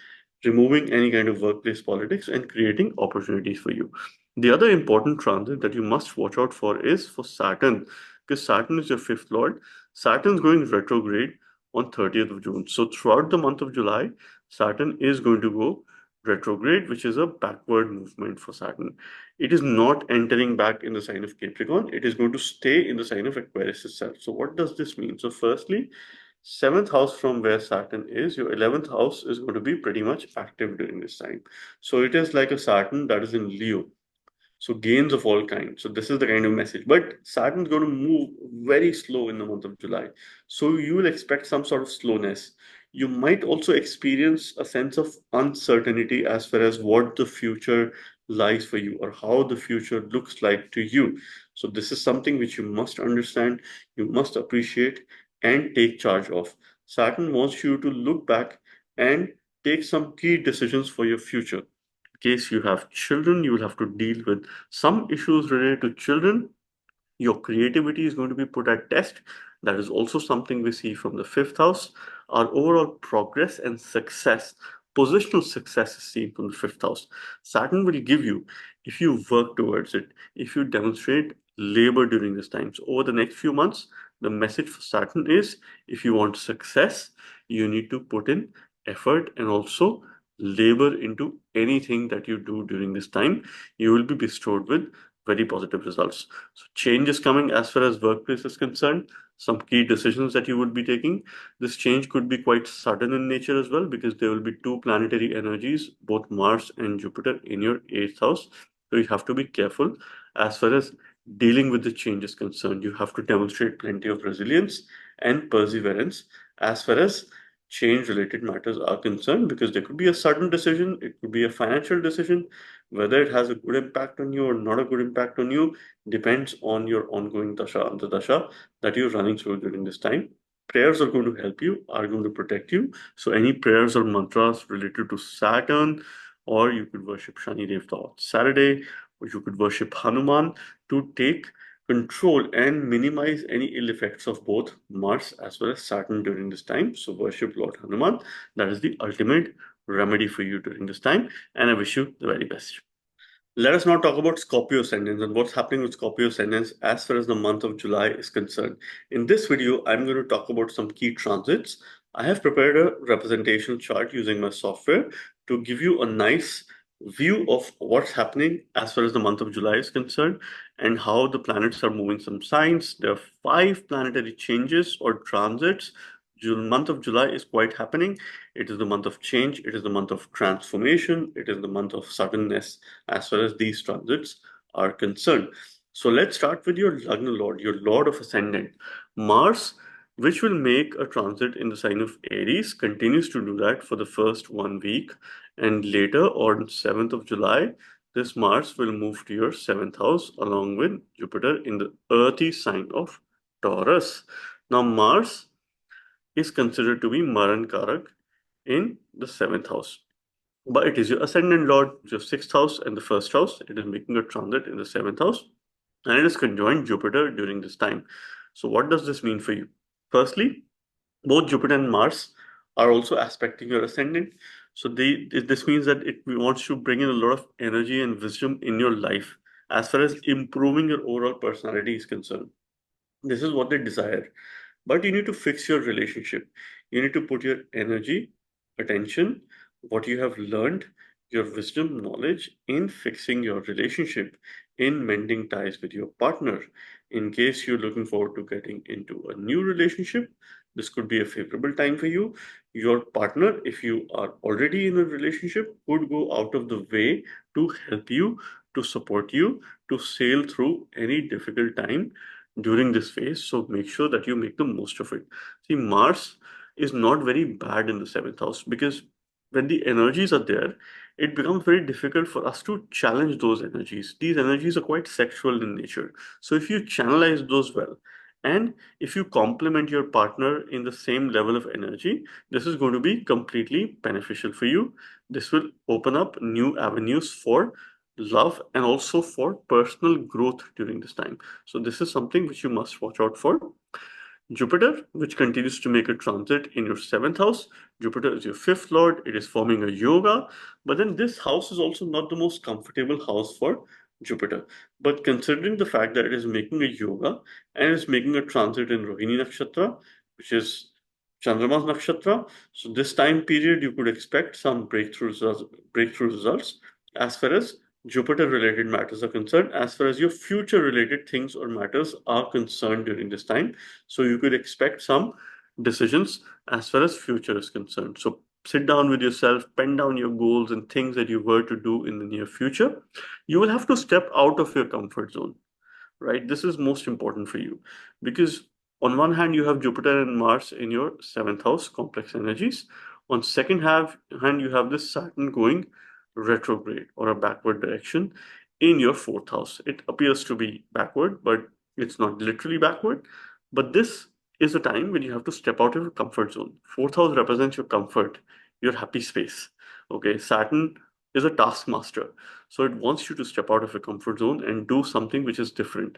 removing any kind of workplace politics and creating opportunities for you. The other important transit that you must watch out for is for Saturn, because Saturn is your fifth lord. Saturn's going retrograde on 30th of June. So throughout the month of July, Saturn is going to go retrograde, which is a backward movement for Saturn. It is not entering back in the sign of Capricorn. It is going to stay in the sign of Aquarius itself. So what does this mean? So firstly, seventh house from where Saturn is, your 11th house is going to be pretty much active during this time. So it is like a Saturn that is in Leo. So gains of all kinds. So this is the kind of message. But Saturn's going to move very slow in the month of July. So you will expect some sort of slowness. You might also experience a sense of uncertainty as far as what the future lies for you or how the future looks like to you. So this is something which you must understand, you must appreciate and take charge of. Saturn wants you to look back and take some key decisions for your future. Case you have children, you will have to deal with some issues related to children. Your creativity is going to be put at test. That is also something we see from the fifth house. Our overall progress and success, positional success is seen from the fifth house. Saturn will give you, if you work towards it, if you demonstrate labor during this time. So over the next few months, the message for Saturn is if you want success, you need to put in effort and also labor into anything that you do during this time. You will be bestowed with very positive results. So change is coming as far as workplace is concerned. Some key decisions that you would be taking. This change could be quite sudden in nature as well because there will be two planetary energies, both Mars and Jupiter, in your eighth house. So you have to be careful as far as dealing with the change is concerned. You have to demonstrate plenty of resilience and perseverance as far as change related matters are concerned because there could be a sudden decision, it could be a financial decision. Whether it has a good impact on you or not a good impact on you depends on your ongoing dasha, antardasha that you're running through during this time. Prayers are going to help you, are going to protect you. So any prayers or mantras related to Saturn, or you could worship Shani Devta on Saturday, or you could worship Hanuman to take control and minimize any ill effects of both Mars as well as Saturn during this time. So worship Lord Hanuman. That is the ultimate remedy for you during this time. And I wish you the very best. Let us now talk about Scorpio Ascendants and what's happening with Scorpio Ascendants as far as the month of July is concerned. In this video, I'm going to talk about some key transits. I have prepared a representation chart using my software to give you a nice view of what's happening as far as the month of July is concerned and how the planets are moving some signs. There are 5 planetary changes or transits. The month of July is quite happening. It is the month of change. It is the month of transformation. It is the month of suddenness as far as these transits are concerned. So let's start with your Lagna Lord, your Lord of Ascendant. Mars, which will make a transit in the sign of Aries, continues to do that for the first 1 week. And later on 7th of July, this Mars will move to your 7th house along with Jupiter in the earthy sign of Taurus. Now, Mars is considered to be Maran Karak in the seventh house. But it is your ascendant lord, your sixth house and the first house. It is making a transit in the seventh house, and it is conjoined Jupiter during this time. So, what does this mean for you? Firstly, both Jupiter and Mars are also aspecting your ascendant. So, this means that it wants to bring in a lot of energy and wisdom in your life as far as improving your overall personality is concerned. This is what they desire. But you need to fix your relationship. You need to put your energy, attention, what you have learned, your wisdom, knowledge in fixing your relationship, in mending ties with your partner. In case you're looking forward to getting into a new relationship, this could be a favorable time for you. Your partner, if you are already in a relationship, could go out of the way to help you, to support you, to sail through any difficult time during this phase. So make sure that you make the most of it. See, Mars is not very bad in the seventh house because when the energies are there, it becomes very difficult for us to challenge those energies. These energies are quite sexual in nature. So if you channelize those well, and if you complement your partner in the same level of energy, this is going to be completely beneficial for you. This will open up new avenues for love and also for personal growth during this time. So this is something which you must watch out for. Jupiter, which continues to make a transit in your seventh house. Jupiter is your fifth lord. It is forming a yoga. But then this house is also not the most comfortable house for Jupiter. But considering the fact that it is making a yoga and is making a transit in Rohini Nakshatra, which is Chandrama's Nakshatra, so this time period you could expect some breakthrough results as far as Jupiter related matters are concerned, as far as your future related things or matters are concerned during this time. So you could expect some decisions as far as future is concerned. So sit down with yourself, pen down your goals and things that you were to do in the near future. You will have to step out of your comfort zone, right? This is most important for you because on one hand, you have Jupiter and Mars in your seventh house, complex energies. On hand, you have this Saturn going retrograde or a backward direction in your fourth house. It appears to be backward, but it's not literally backward. But this is a time when you have to step out of your comfort zone. Fourth house represents your comfort, your happy space. Okay, Saturn is a taskmaster. So it wants you to step out of your comfort zone and do something which is different.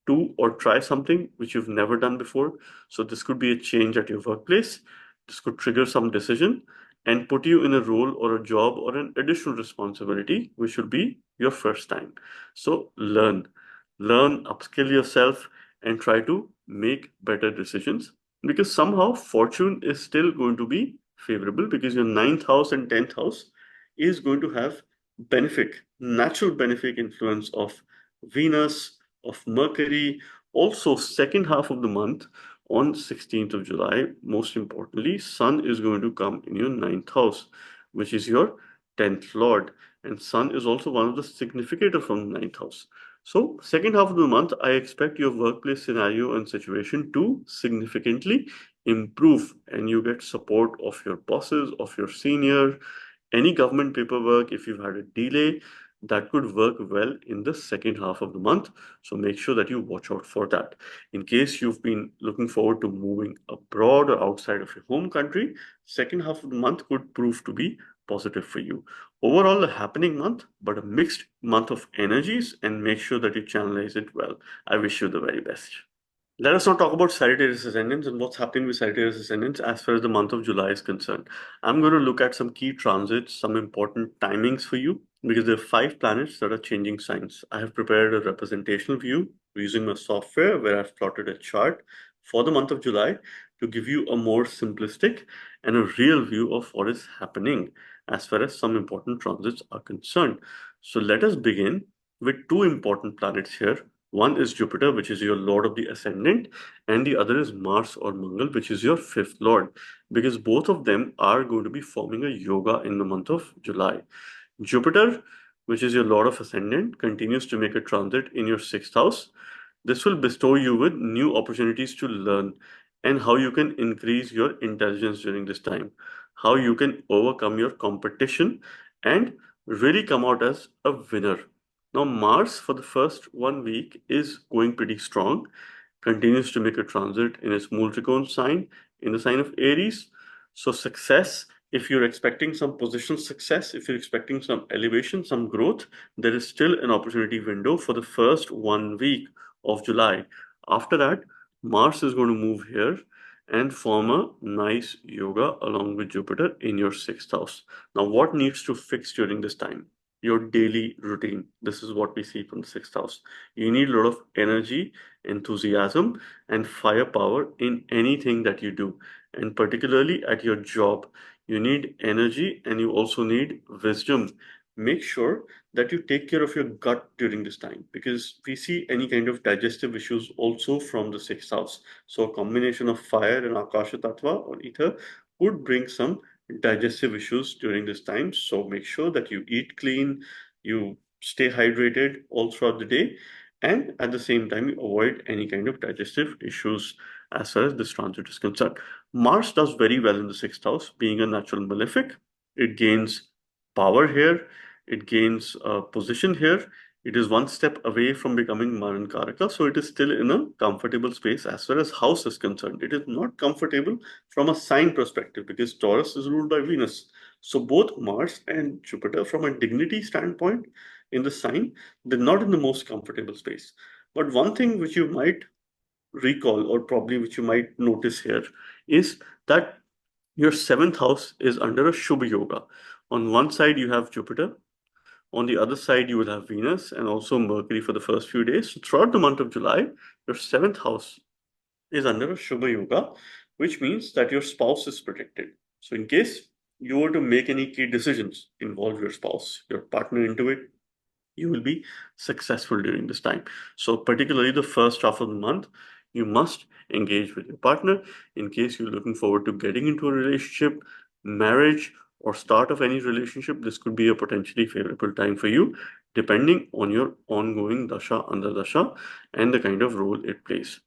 Do or try something which you've never done before. So this could be a change at your workplace. This could trigger some decision and put you in a role or a job or an additional responsibility, which will be your first time. So learn, upskill yourself, and try to make better decisions because somehow fortune is still going to be favorable because your ninth house and 10th house is going to have natural benefic influence of Venus, of Mercury. Also, second half of the month on 16th of July, most importantly, Sun is going to come in your ninth house, which is your 10th lord. And Sun is also one of the significators from the ninth house. So, second half of the month, I expect your workplace scenario and situation to significantly improve, and you get support of your bosses, of your senior, any government paperwork. If you've had a delay, that could work well in the second half of the month. So make sure that you watch out for that. In case you've been looking forward to moving abroad or outside of your home country, second half of the month could prove to be positive for you. Overall, a happening month, but a mixed month of energies, and make sure that you channelize it well. I wish you the very best. Let us now talk about Sagittarius Ascendants and what's happening with Sagittarius Ascendants as far as the month of July is concerned. I'm going to look at some key transits, some important timings for you because there are 5 planets that are changing signs. I have prepared a representational view using my software where I've plotted a chart for the month of July to give you a more simplistic and a real view of what is happening as far as some important transits are concerned. So let us begin with 2 important planets here. One is Jupiter, which is your lord of the ascendant, and the other is Mars or Mangal, which is your fifth lord, because both of them are going to be forming a yoga in the month of July. Jupiter, which is your lord of ascendant, continues to make a transit in your sixth house. This will bestow you with new opportunities to learn and how you can increase your intelligence during this time, how you can overcome your competition and really come out as a winner. Now, Mars for the first 1 week is going pretty strong, continues to make a transit in its Multicone sign in the sign of Aries. So success, if you're expecting some positional success, if you're expecting some elevation, some growth, there is still an opportunity window for the first 1 week of July. After that, Mars is going to move here and form a nice yoga along with Jupiter in your sixth house. Now, what needs to fix during this time? Your daily routine. This is what we see from the sixth house. You need a lot of energy, enthusiasm, and firepower in anything that you do, and particularly at your job. You need energy and you also need wisdom. Make sure that you take care of your gut during this time, because we see any kind of digestive issues also from the sixth house. So a combination of fire and Akasha Tattva or ether could bring some digestive issues during this time. So make sure that you eat clean, you stay hydrated all throughout the day, and at the same time, you avoid any kind of digestive issues as far as this transit is concerned. Mars does very well in the sixth house, being a natural malefic. It gains power here, it gains position here. It is one step away from becoming Marankaraka, so it is still in a comfortable space as far as house is concerned. It is not comfortable from a sign perspective because Taurus is ruled by Venus. So both Mars and Jupiter, from a dignity standpoint in the sign, they're not in the most comfortable space. But one thing which you might recall, or probably which you might notice here, is that your seventh house is under a Shubha Yoga. On one side, you have Jupiter. On the other side, you will have Venus and also Mercury for the first few days. So throughout the month of July, your seventh house is under a Shubha Yoga, which means that your spouse is protected. So in case you were to make any key decisions, involve your spouse, your partner into it, you will be successful during this time. So particularly the first half of the month, you must engage with your partner in case you're looking forward to getting into a relationship, marriage, or start of any relationship. This could be a potentially favorable time for you, depending on your ongoing dasha, andardasha, and the kind of role it plays.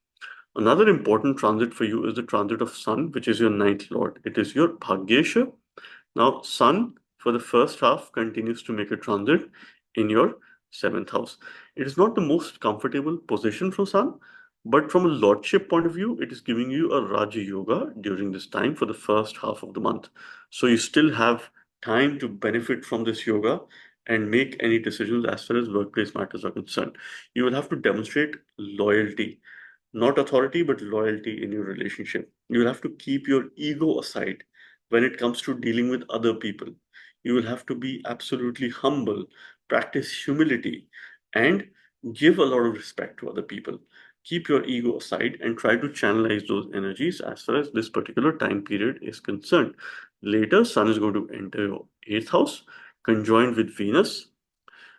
Another important transit for you is the transit of Sun, which is your ninth lord. It is your Bhagyesha. Now, Sun for the first half continues to make a transit in your seventh house. It is not the most comfortable position for Sun, but from a lordship point of view, it is giving you a Raja Yoga during this time for the first half of the month. So you still have time to benefit from this yoga and make any decisions as far as workplace matters are concerned. You will have to demonstrate loyalty, not authority, but loyalty in your relationship. You will have to keep your ego aside when it comes to dealing with other people. You will have to be absolutely humble, practice humility, and give a lot of respect to other people. Keep your ego aside and try to channelize those energies as far as this particular time period is concerned. Later, Sun is going to enter your eighth house, conjoined with Venus,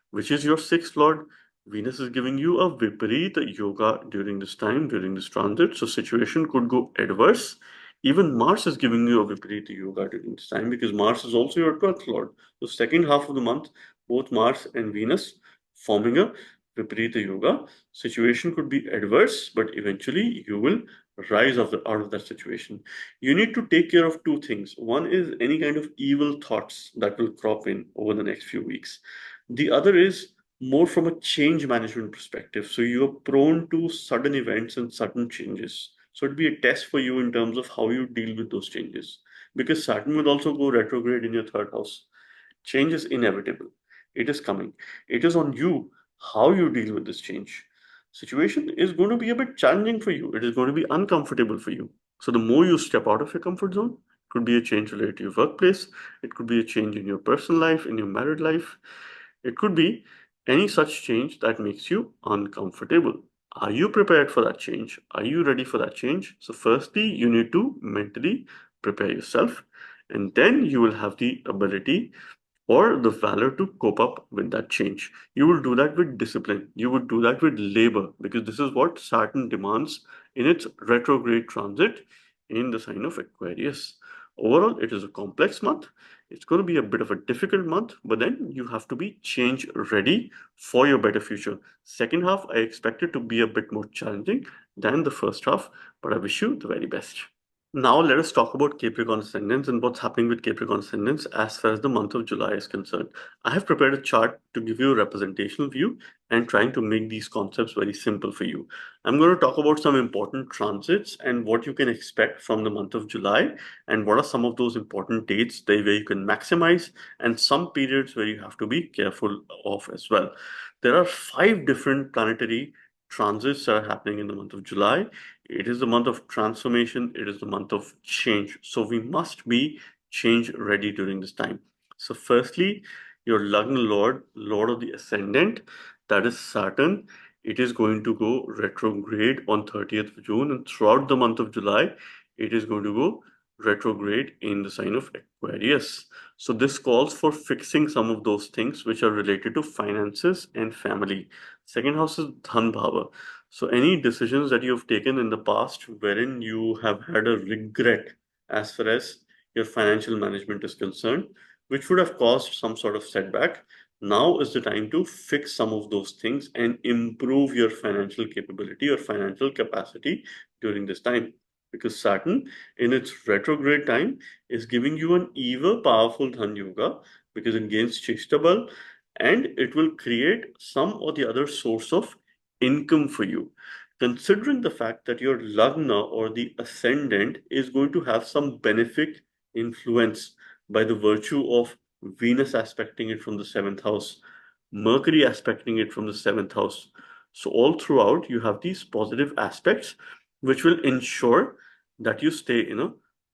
which is your sixth lord. Venus is giving you a Viparita yoga during this time, during this transit. So situation could go adverse. Even Mars is giving you a Viparita yoga during this time because Mars is also your 12th lord. So second half of the month, both Mars and Venus forming a Viparita yoga. Situation could be adverse, but eventually you will rise out of that situation. You need to take care of two things. One is any kind of evil thoughts that will crop in over the next few weeks. The other is more from a change management perspective. So you're prone to sudden events and sudden changes. So it'd be a test for you in terms of how you deal with those changes. Because Saturn will also go retrograde in your third house. Change is inevitable. It is coming. It is on you how you deal with this change. Situation is going to be a bit challenging for you. It is going to be uncomfortable for you. So the more you step out of your comfort zone, it could be a change related to your workplace. It could be a change in your personal life, in your married life. It could be any such change that makes you uncomfortable. Are you prepared for that change? Are you ready for that change? So, firstly, you need to mentally prepare yourself, and then you will have the ability or the valor to cope up with that change. You will do that with discipline. You would do that with labor because this is what Saturn demands in its retrograde transit in the sign of Aquarius. Overall, it is a complex month. It's going to be a bit of a difficult month, but then you have to be change ready for your better future. Second half, I expect it to be a bit more challenging than the first half, but I wish you the very best. Now let us talk about Capricorn Ascendants and what's happening with Capricorn Ascendants as far as the month of July is concerned. I have prepared a chart to give you a representational view and trying to make these concepts very simple for you. I'm going to talk about some important transits and what you can expect from the month of July and what are some of those important dates where you can maximize and some periods where you have to be careful of as well. There are 5 different planetary transits that are happening in the month of July. It is the month of transformation. It is the month of change. So we must be change ready during this time. So firstly, your Lagna Lord, Lord of the Ascendant, that is Saturn. It is going to go retrograde on 30th of June, and throughout the month of July, it is going to go retrograde in the sign of Aquarius. So this calls for fixing some of those things which are related to finances and family. Second house is Dhan Bhava. So any decisions that you've taken in the past wherein you have had a regret as far as your financial management is concerned, which would have caused some sort of setback, now is the time to fix some of those things and improve your financial capability or financial capacity during this time. Because Saturn, in its retrograde time, is giving you an ever powerful Dhan Yoga because it gains Cheshtabal and it will create some or the other source of income for you. Considering the fact that your Lagna or the ascendant is going to have some benefic influence by the virtue of Venus aspecting it from the seventh house, Mercury aspecting it from the seventh house. So, all throughout, you have these positive aspects which will ensure that you stay in a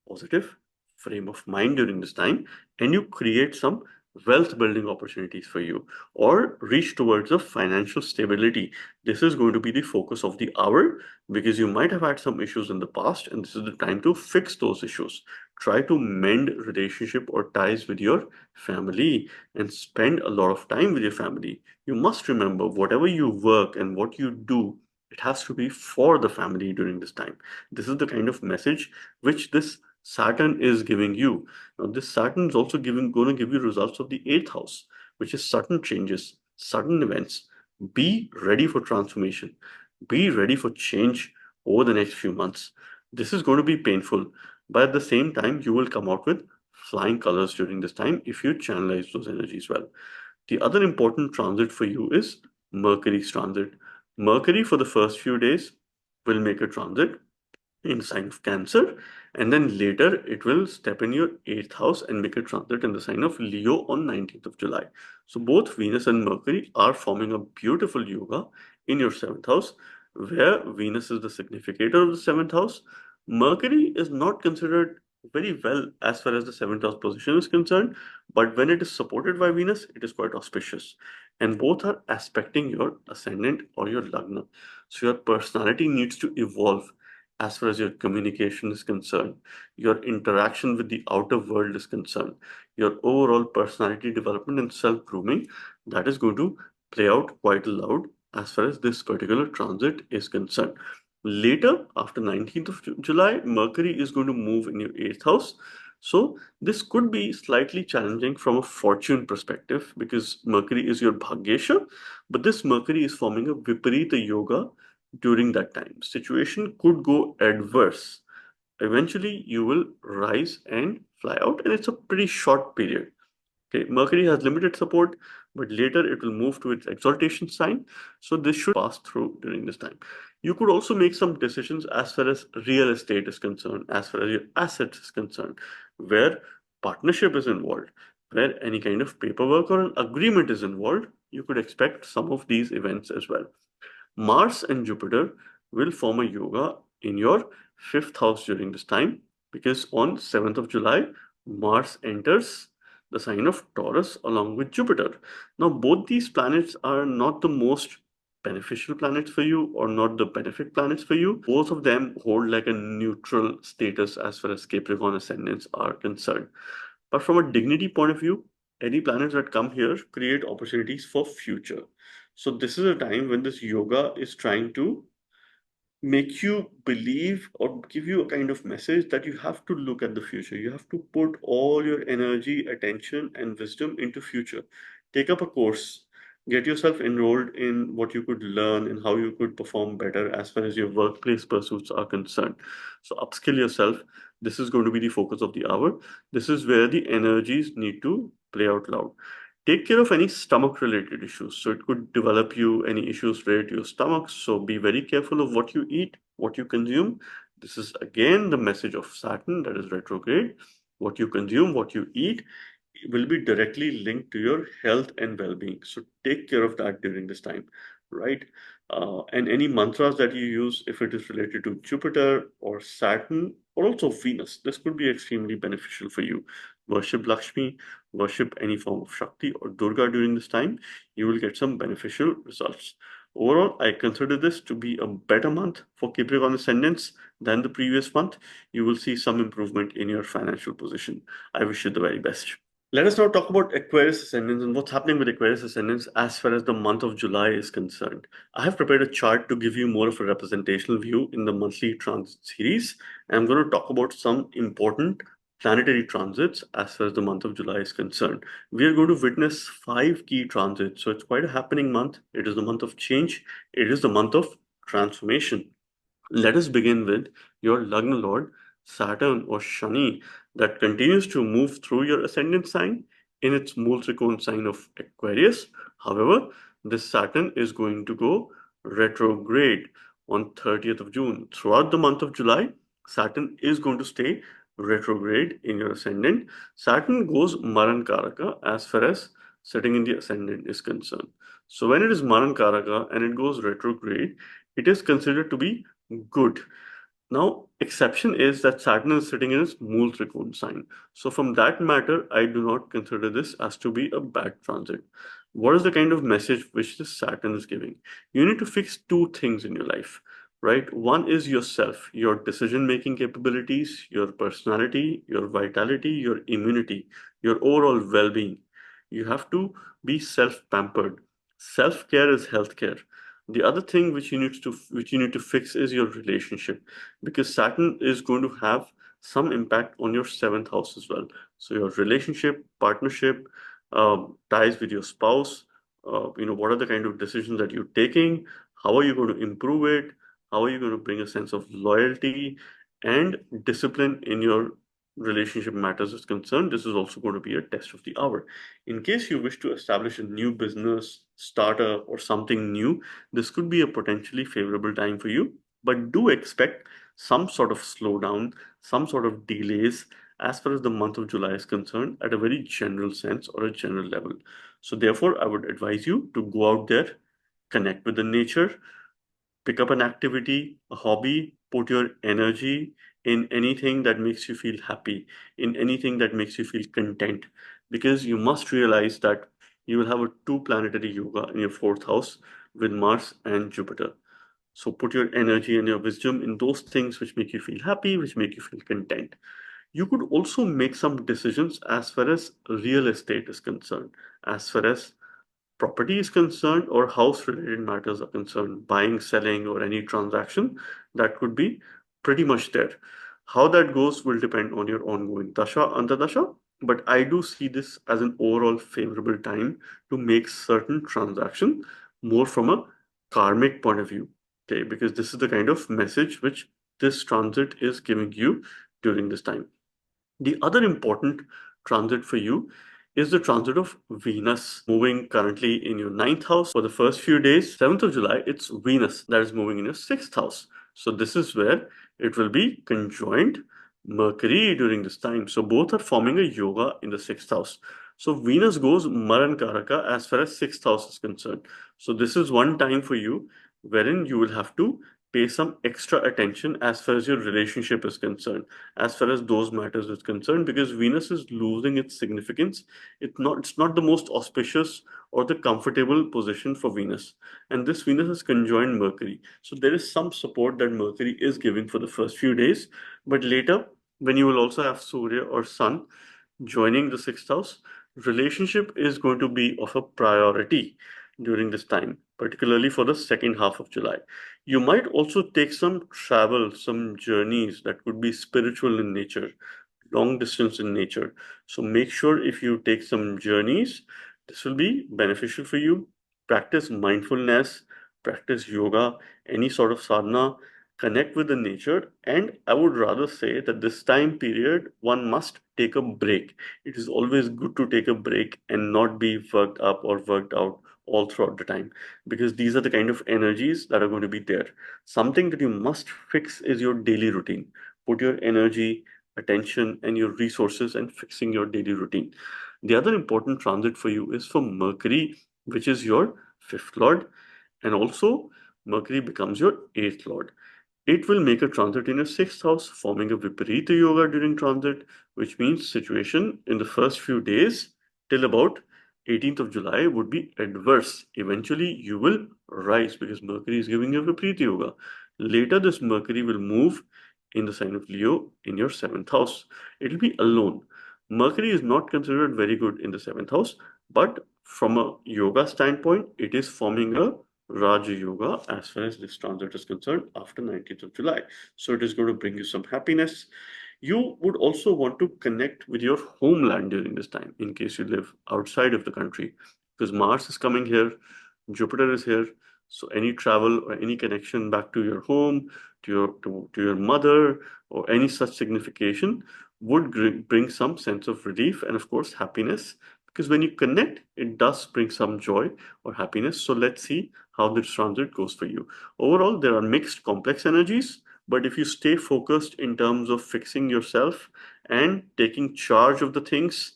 positive frame of mind during this time and you create some wealth building opportunities for you or reach towards a financial stability. This is going to be the focus of the hour because you might have had some issues in the past and this is the time to fix those issues. Try to mend relationship or ties with your family and spend a lot of time with your family. You must remember whatever you work and what you do, it has to be for the family during this time. This is the kind of message which this Saturn is giving you. Now, this Saturn is also going to give you results of the eighth house, which is sudden changes, sudden events. Be ready for transformation. Be ready for change over the next few months. This is going to be painful, but at the same time, you will come out with flying colors during this time if you channelize those energies well. The other important transit for you is Mercury's transit. Mercury, for the first few days, will make a transit in sign of Cancer, and then later it will step in your eighth house and make a transit in the sign of Leo on 19th of July. So both Venus and Mercury are forming a beautiful yoga in your seventh house, where Venus is the significator of the seventh house. Mercury is not considered very well as far as the seventh house position is concerned, but when it is supported by Venus, it is quite auspicious. And both are aspecting your ascendant or your Lagna. So your personality needs to evolve as far as your communication is concerned, your interaction with the outer world is concerned, your overall personality development and self grooming, that is going to play out quite loud as far as this particular transit is concerned. Later, after 19th of July, Mercury is going to move in your eighth house. So, this could be slightly challenging from a fortune perspective because Mercury is your Bhagyesha, but this Mercury is forming a Viparita Yoga during that time. Situation could go adverse. Eventually, you will rise and fly out, and it's a pretty short period. Okay, Mercury has limited support, but later it will move to its exaltation sign. So this should pass through during this time. You could also make some decisions as far as real estate is concerned, as far as your assets is concerned, where partnership is involved, where any kind of paperwork or an agreement is involved. You could expect some of these events as well. Mars and Jupiter will form a yoga in your fifth house during this time because on 7th of July, Mars enters the sign of Taurus along with Jupiter. Now, both these planets are not the most beneficial planets for you or not the benefic planets for you. Both of them hold like a neutral status as far as Capricorn ascendants are concerned. But from a dignity point of view, any planets that come here create opportunities for future. So this is a time when this yoga is trying to make you believe or give you a kind of message that you have to look at the future. You have to put all your energy, attention, and wisdom into future. Take up a course, Get yourself enrolled in what you could learn and how you could perform better as far as your workplace pursuits are concerned. So upskill yourself. This is going to be the focus of the hour. This is where the energies need to play out loud. Take care of any stomach related issues. So it could develop you any issues related to your stomach. So be very careful of what you eat, what you consume. This is again the message of Saturn, that is retrograde. What you consume, what you eat will be directly linked to your health and well-being. So take care of that during this time, right? And any mantras that you use, if it is related to Jupiter or Saturn or also Venus, this could be extremely beneficial for you. Worship Lakshmi, worship any form of Shakti or Durga during this time. You will get some beneficial results. Overall, I consider this to be a better month for Capricorn Ascendants than the previous month. You will see some improvement in your financial position. I wish you the very best. Let us now talk about Aquarius Ascendants and what's happening with Aquarius Ascendants as far as the month of July is concerned. I have prepared a chart to give you more of a representational view in the monthly transit series. And I'm going to talk about some important planetary transits as far as the month of July is concerned. We are going to witness 5 key transits. So it's quite a happening month. It is the month of change. It is the month of transformation. Let us begin with your Lagna Lord, Saturn or Shani, that continues to move through your ascendant sign in its Mool Trikon sign of Aquarius. However, this Saturn is going to go retrograde on 30th of June. Throughout the month of July, Saturn is going to stay retrograde in your ascendant. Saturn goes Maran Karaka as far as sitting in the ascendant is concerned. So when it is Maran Karaka and it goes retrograde, it is considered to be good. Now, exception is that Saturn is sitting in its Mool Trikon sign. So from that matter, I do not consider this as to be a bad transit. What is the kind of message which this Saturn is giving? You need to fix 2 things in your life, right? One is yourself, your decision-making capabilities, your personality, your vitality, your immunity, your overall well-being. You have to be self-pampered. Self-care is healthcare. The other thing which you need to fix is your relationship, because Saturn is going to have some impact on your seventh house as well. So your relationship, partnership, ties with your spouse. What are the kind of decisions that you're taking? How are you going to improve it? How are you going to bring a sense of loyalty and discipline in your relationship matters is concerned? This is also going to be a test of the hour. In case you wish to establish a new business, startup, or something new, this could be a potentially favorable time for you, but do expect some sort of slowdown, some sort of delays as far as the month of July is concerned at a very general sense or a general level. So therefore, I would advise you to go out there, connect with the nature, pick up an activity, a hobby, put your energy in anything that makes you feel happy, in anything that makes you feel content, because you must realize that you will have a 2 planetary yoga in your fourth house with Mars and Jupiter. So put your energy and your wisdom in those things which make you feel happy, which make you feel content. You could also make some decisions as far as real estate is concerned, as far as property is concerned or house related matters are concerned, buying, selling, or any transaction that could be pretty much there. How that goes will depend on your ongoing dasha, antardasha, but I do see this as an overall favorable time to make certain transaction more from a karmic point of view. Okay, because this is the kind of message which this transit is giving you during this time. The other important transit for you is the transit of Venus moving currently in your ninth house for the first few days. 7th of July, it's Venus that is moving in your sixth house. So this is where it will be conjoined Mercury during this time. So both are forming a yoga in the sixth house. So Venus goes Maran Karaka as far as sixth house is concerned. So this is one time for you wherein you will have to pay some extra attention as far as your relationship is concerned, as far as those matters is concerned, because Venus is losing its significance. It's not the most auspicious or the comfortable position for Venus. And this Venus is conjoined Mercury. So there is some support that Mercury is giving for the first few days, but later, when you will also have Surya or Sun joining the sixth house, relationship is going to be of a priority during this time, particularly for the second half of July. You might also take some travel, some journeys that could be spiritual in nature, long distance in nature. So make sure if you take some journeys, this will be beneficial for you. practice mindfulness, practice yoga, any sort of sadhana, connect with the nature. And I would rather say that this time period, one must take a break. It is always good to take a break and not be worked up or worked out all throughout the time, because these are the kind of energies that are going to be there. Something that you must fix is your daily routine. Put your energy, attention, and your resources and fixing your daily routine. The other important transit for you is for Mercury, which is your fifth lord, and also Mercury becomes your eighth lord. It will make a transit in your sixth house, forming a Viparita Yoga during transit, which means situation in the first few days till about 18th of July would be adverse. Eventually, you will rise because Mercury is giving you Viparita Yoga. Later, this Mercury will move in the sign of Leo in your seventh house. It will be alone. Mercury is not considered very good in the seventh house, but from a yoga standpoint, it is forming a Raja Yoga as far as this transit is concerned after 19th of July. So it is going to bring you some happiness. You would also want to connect with your homeland during this time in case you live outside of the country, because Mars is coming here, Jupiter is here. So any travel or any connection back to your home, to your mother, or any such signification would bring some sense of relief and of course happiness, because when you connect, it does bring some joy or happiness. So let's see how this transit goes for you. Overall, there are mixed complex energies, but if you stay focused in terms of fixing yourself and taking charge of the things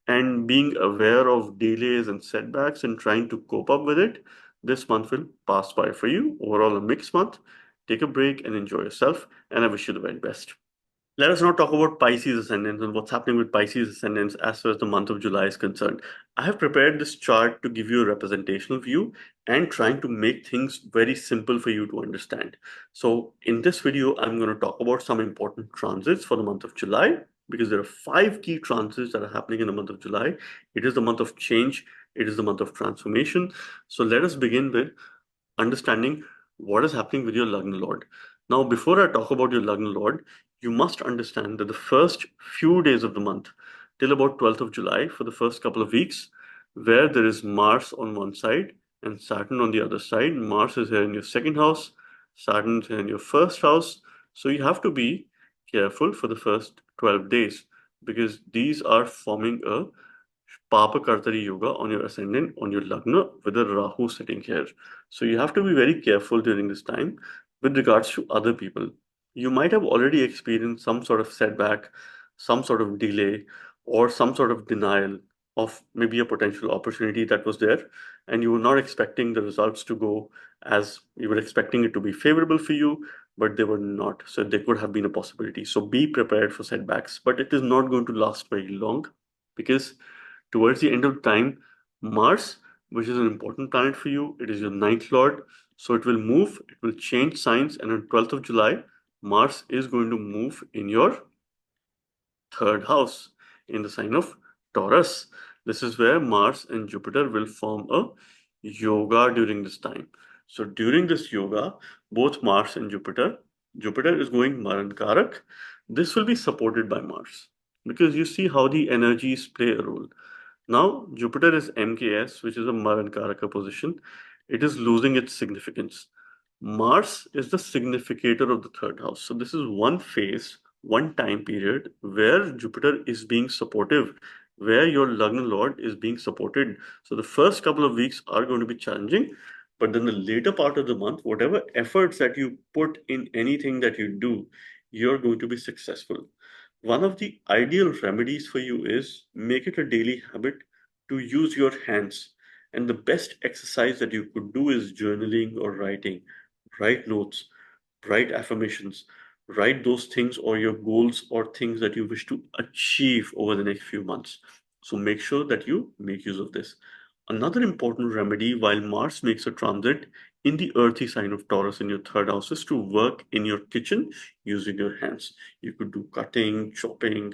and being aware of delays and setbacks and trying to cope up with it, this month will pass by for you. Overall, a mixed month. Take a break and enjoy yourself, and I wish you the very best. Let us now talk about Pisces ascendants and what's happening with Pisces ascendants as far as the month of July is concerned. I have prepared this chart to give you a representational view and trying to make things very simple for you to understand. So in this video, I'm going to talk about some important transits for the month of July, because there are 5 key transits that are happening in the month of July. It is the month of change. It is the month of transformation. So let us begin with understanding what is happening with your Lagna Lord. Now, before I talk about your Lagna Lord, you must understand that the first few days of the month, till about 12th of July, for the first couple of weeks, where there is Mars on one side and Saturn on the other side. Mars is here in your second house, Saturn is here in your first house. So you have to be careful for the first 12 days, because these are forming a Papa Kartari Yoga on your ascendant, on your Lagna, with a Rahu sitting here. So you have to be very careful during this time with regards to other people. You might have already experienced some sort of setback, some sort of delay, or some sort of denial of maybe a potential opportunity that was there, and you were not expecting the results to go as you were expecting it to be favorable for you, but they were not. So there could have been a possibility. So be prepared for setbacks, but it is not going to last very long, because towards the end of time, Mars, which is an important planet for you, it is your ninth lord. So it will move, it will change signs, and on 12th of July, Mars is going to move in your third house in the sign of Taurus. This is where Mars and Jupiter will form a yoga during this time. So during this yoga, both Mars and Jupiter is going Marankarak. This will be supported by Mars, because you see how the energies play a role. Now, Jupiter is MKS, which is a Marankaraka position. It is losing its significance. Mars is the significator of the third house. So this is one phase, one time period where Jupiter is being supportive, where your Lagna Lord is being supported. So the first couple of weeks are going to be challenging, but then the later part of the month, whatever efforts that you put in anything that you do, you're going to be successful. One of the ideal remedies for you is make it a daily habit to use your hands. And the best exercise that you could do is journaling or writing. Write notes, write affirmations, write those things or your goals or things that you wish to achieve over the next few months. So make sure that you make use of this. Another important remedy while Mars makes a transit in the earthy sign of Taurus in your third house is to work in your kitchen using your hands. You could do cutting, chopping,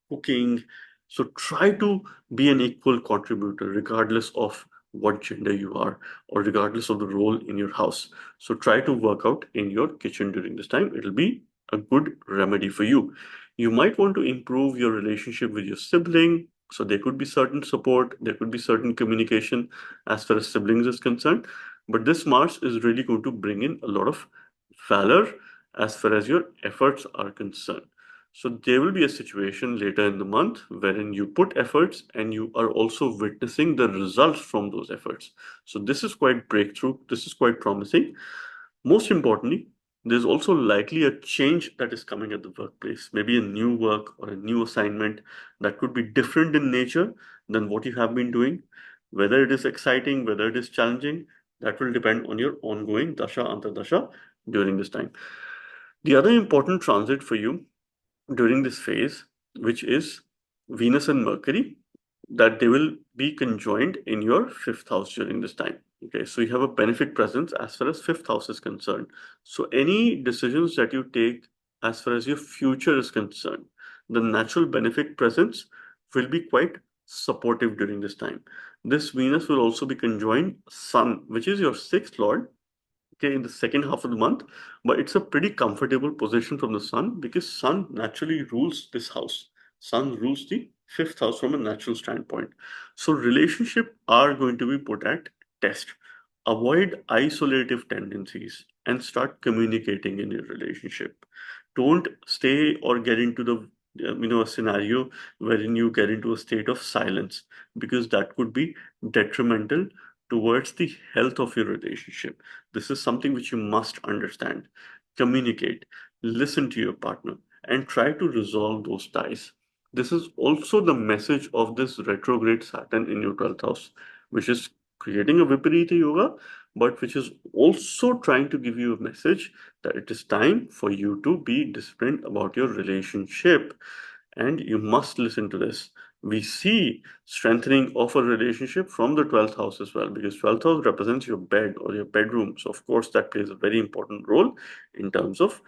cooking. So try to be an equal contributor regardless of what gender you are or regardless of the role in your house. So try to work out in your kitchen during this time. It'll be a good remedy for you. You might want to improve your relationship with your sibling, So there could be certain support, there could be certain communication as far as siblings is concerned. But this Mars is really going to bring in a lot of valor as far as your efforts are concerned. So there will be a situation later in the month wherein you put efforts and you are also witnessing the results from those efforts. So this is quite breakthrough. This is quite promising. Most importantly, there's also likely a change that is coming at the workplace, maybe a new work or a new assignment that could be different in nature than what you have been doing. Whether it is exciting, whether it is challenging, that will depend on your ongoing dasha antardasha during this time. The other important transit for you during this phase, which is Venus and Mercury, that they will be conjoined in your fifth house during this time. Okay, so you have a benefic presence as far as fifth house is concerned. So any decisions that you take as far as your future is concerned, the natural benefic presence will be quite supportive during this time. This Venus will also be conjoined Sun, which is your sixth lord, okay, in the second half of the month, but it's a pretty comfortable position from the Sun because Sun naturally rules this house. Sun rules the fifth house from a natural standpoint. So relationship are going to be put at test. Avoid isolative tendencies and start communicating in your relationship. Don't stay or get into the a scenario wherein you get into a state of silence, because that could be detrimental towards the health of your relationship. This is something which you must understand. Communicate, listen to your partner, and try to resolve those ties. This is also the message of this retrograde Saturn in your 12th house, which is creating a Viparita Yoga, but which is also trying to give you a message that it is time for you to be disciplined about your relationship. And you must listen to this. We see strengthening of a relationship from the 12th house as well, because 12th house represents your bed or your bedroom. So, of course, that plays a very important role in terms of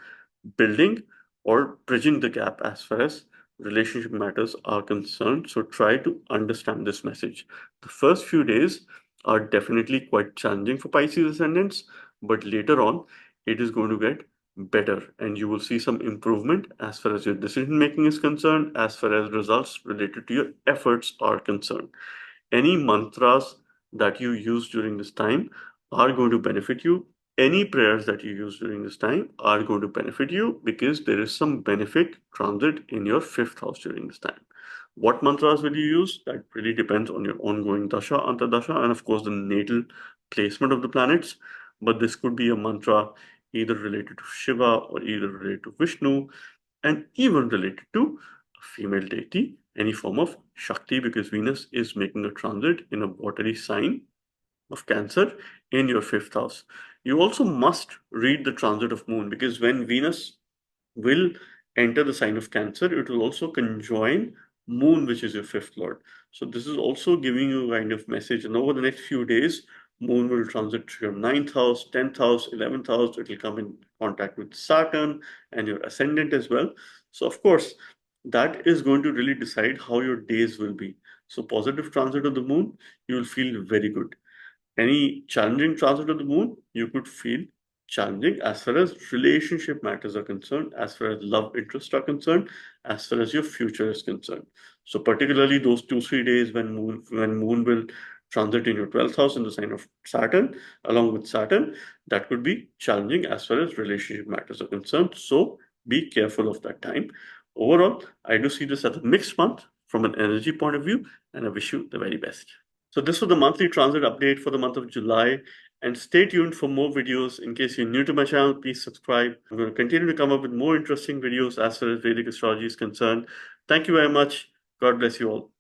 building or bridging the gap as far as relationship matters are concerned. So, try to understand this message. The first few days are definitely quite challenging for Pisces ascendants, but later on, it is going to get better and you will see some improvement as far as your decision making is concerned, as far as results related to your efforts are concerned. Any mantras that you use during this time are going to benefit you. Any prayers that you use during this time are going to benefit you because there is some benefic transit in your fifth house during this time. What mantras will you use? That really depends on your ongoing dasha, antardasha, and of course the natal placement of the planets. But this could be a mantra either related to Shiva or either related to Vishnu, and even related to a female deity, any form of Shakti, because Venus is making a transit in a watery sign of Cancer in your fifth house. You also must read the transit of Moon, because when Venus will enter the sign of Cancer, it will also conjoin Moon, which is your fifth lord. So this is also giving you a kind of message. And over the next few days, Moon will transit to your ninth house, 10th house, 11th house. It will come in contact with Saturn and your ascendant as well. So of course, that is going to really decide how your days will be. So positive transit of the Moon, you will feel very good. Any challenging transit of the Moon, you could feel challenging as far as relationship matters are concerned, as far as love interests are concerned, as far as your future is concerned. So particularly those 2-3 days when Moon will transit in your 12th house in the sign of Saturn, along with Saturn, that could be challenging as far as relationship matters are concerned. So be careful of that time. Overall, I do see this as a mixed month from an energy point of view, and I wish you the very best. So this was the monthly transit update for the month of July. And stay tuned for more videos. In case you're new to my channel, please subscribe. I'm going to continue to come up with more interesting videos as far as Vedic astrology is concerned. Thank you very much. God bless you all.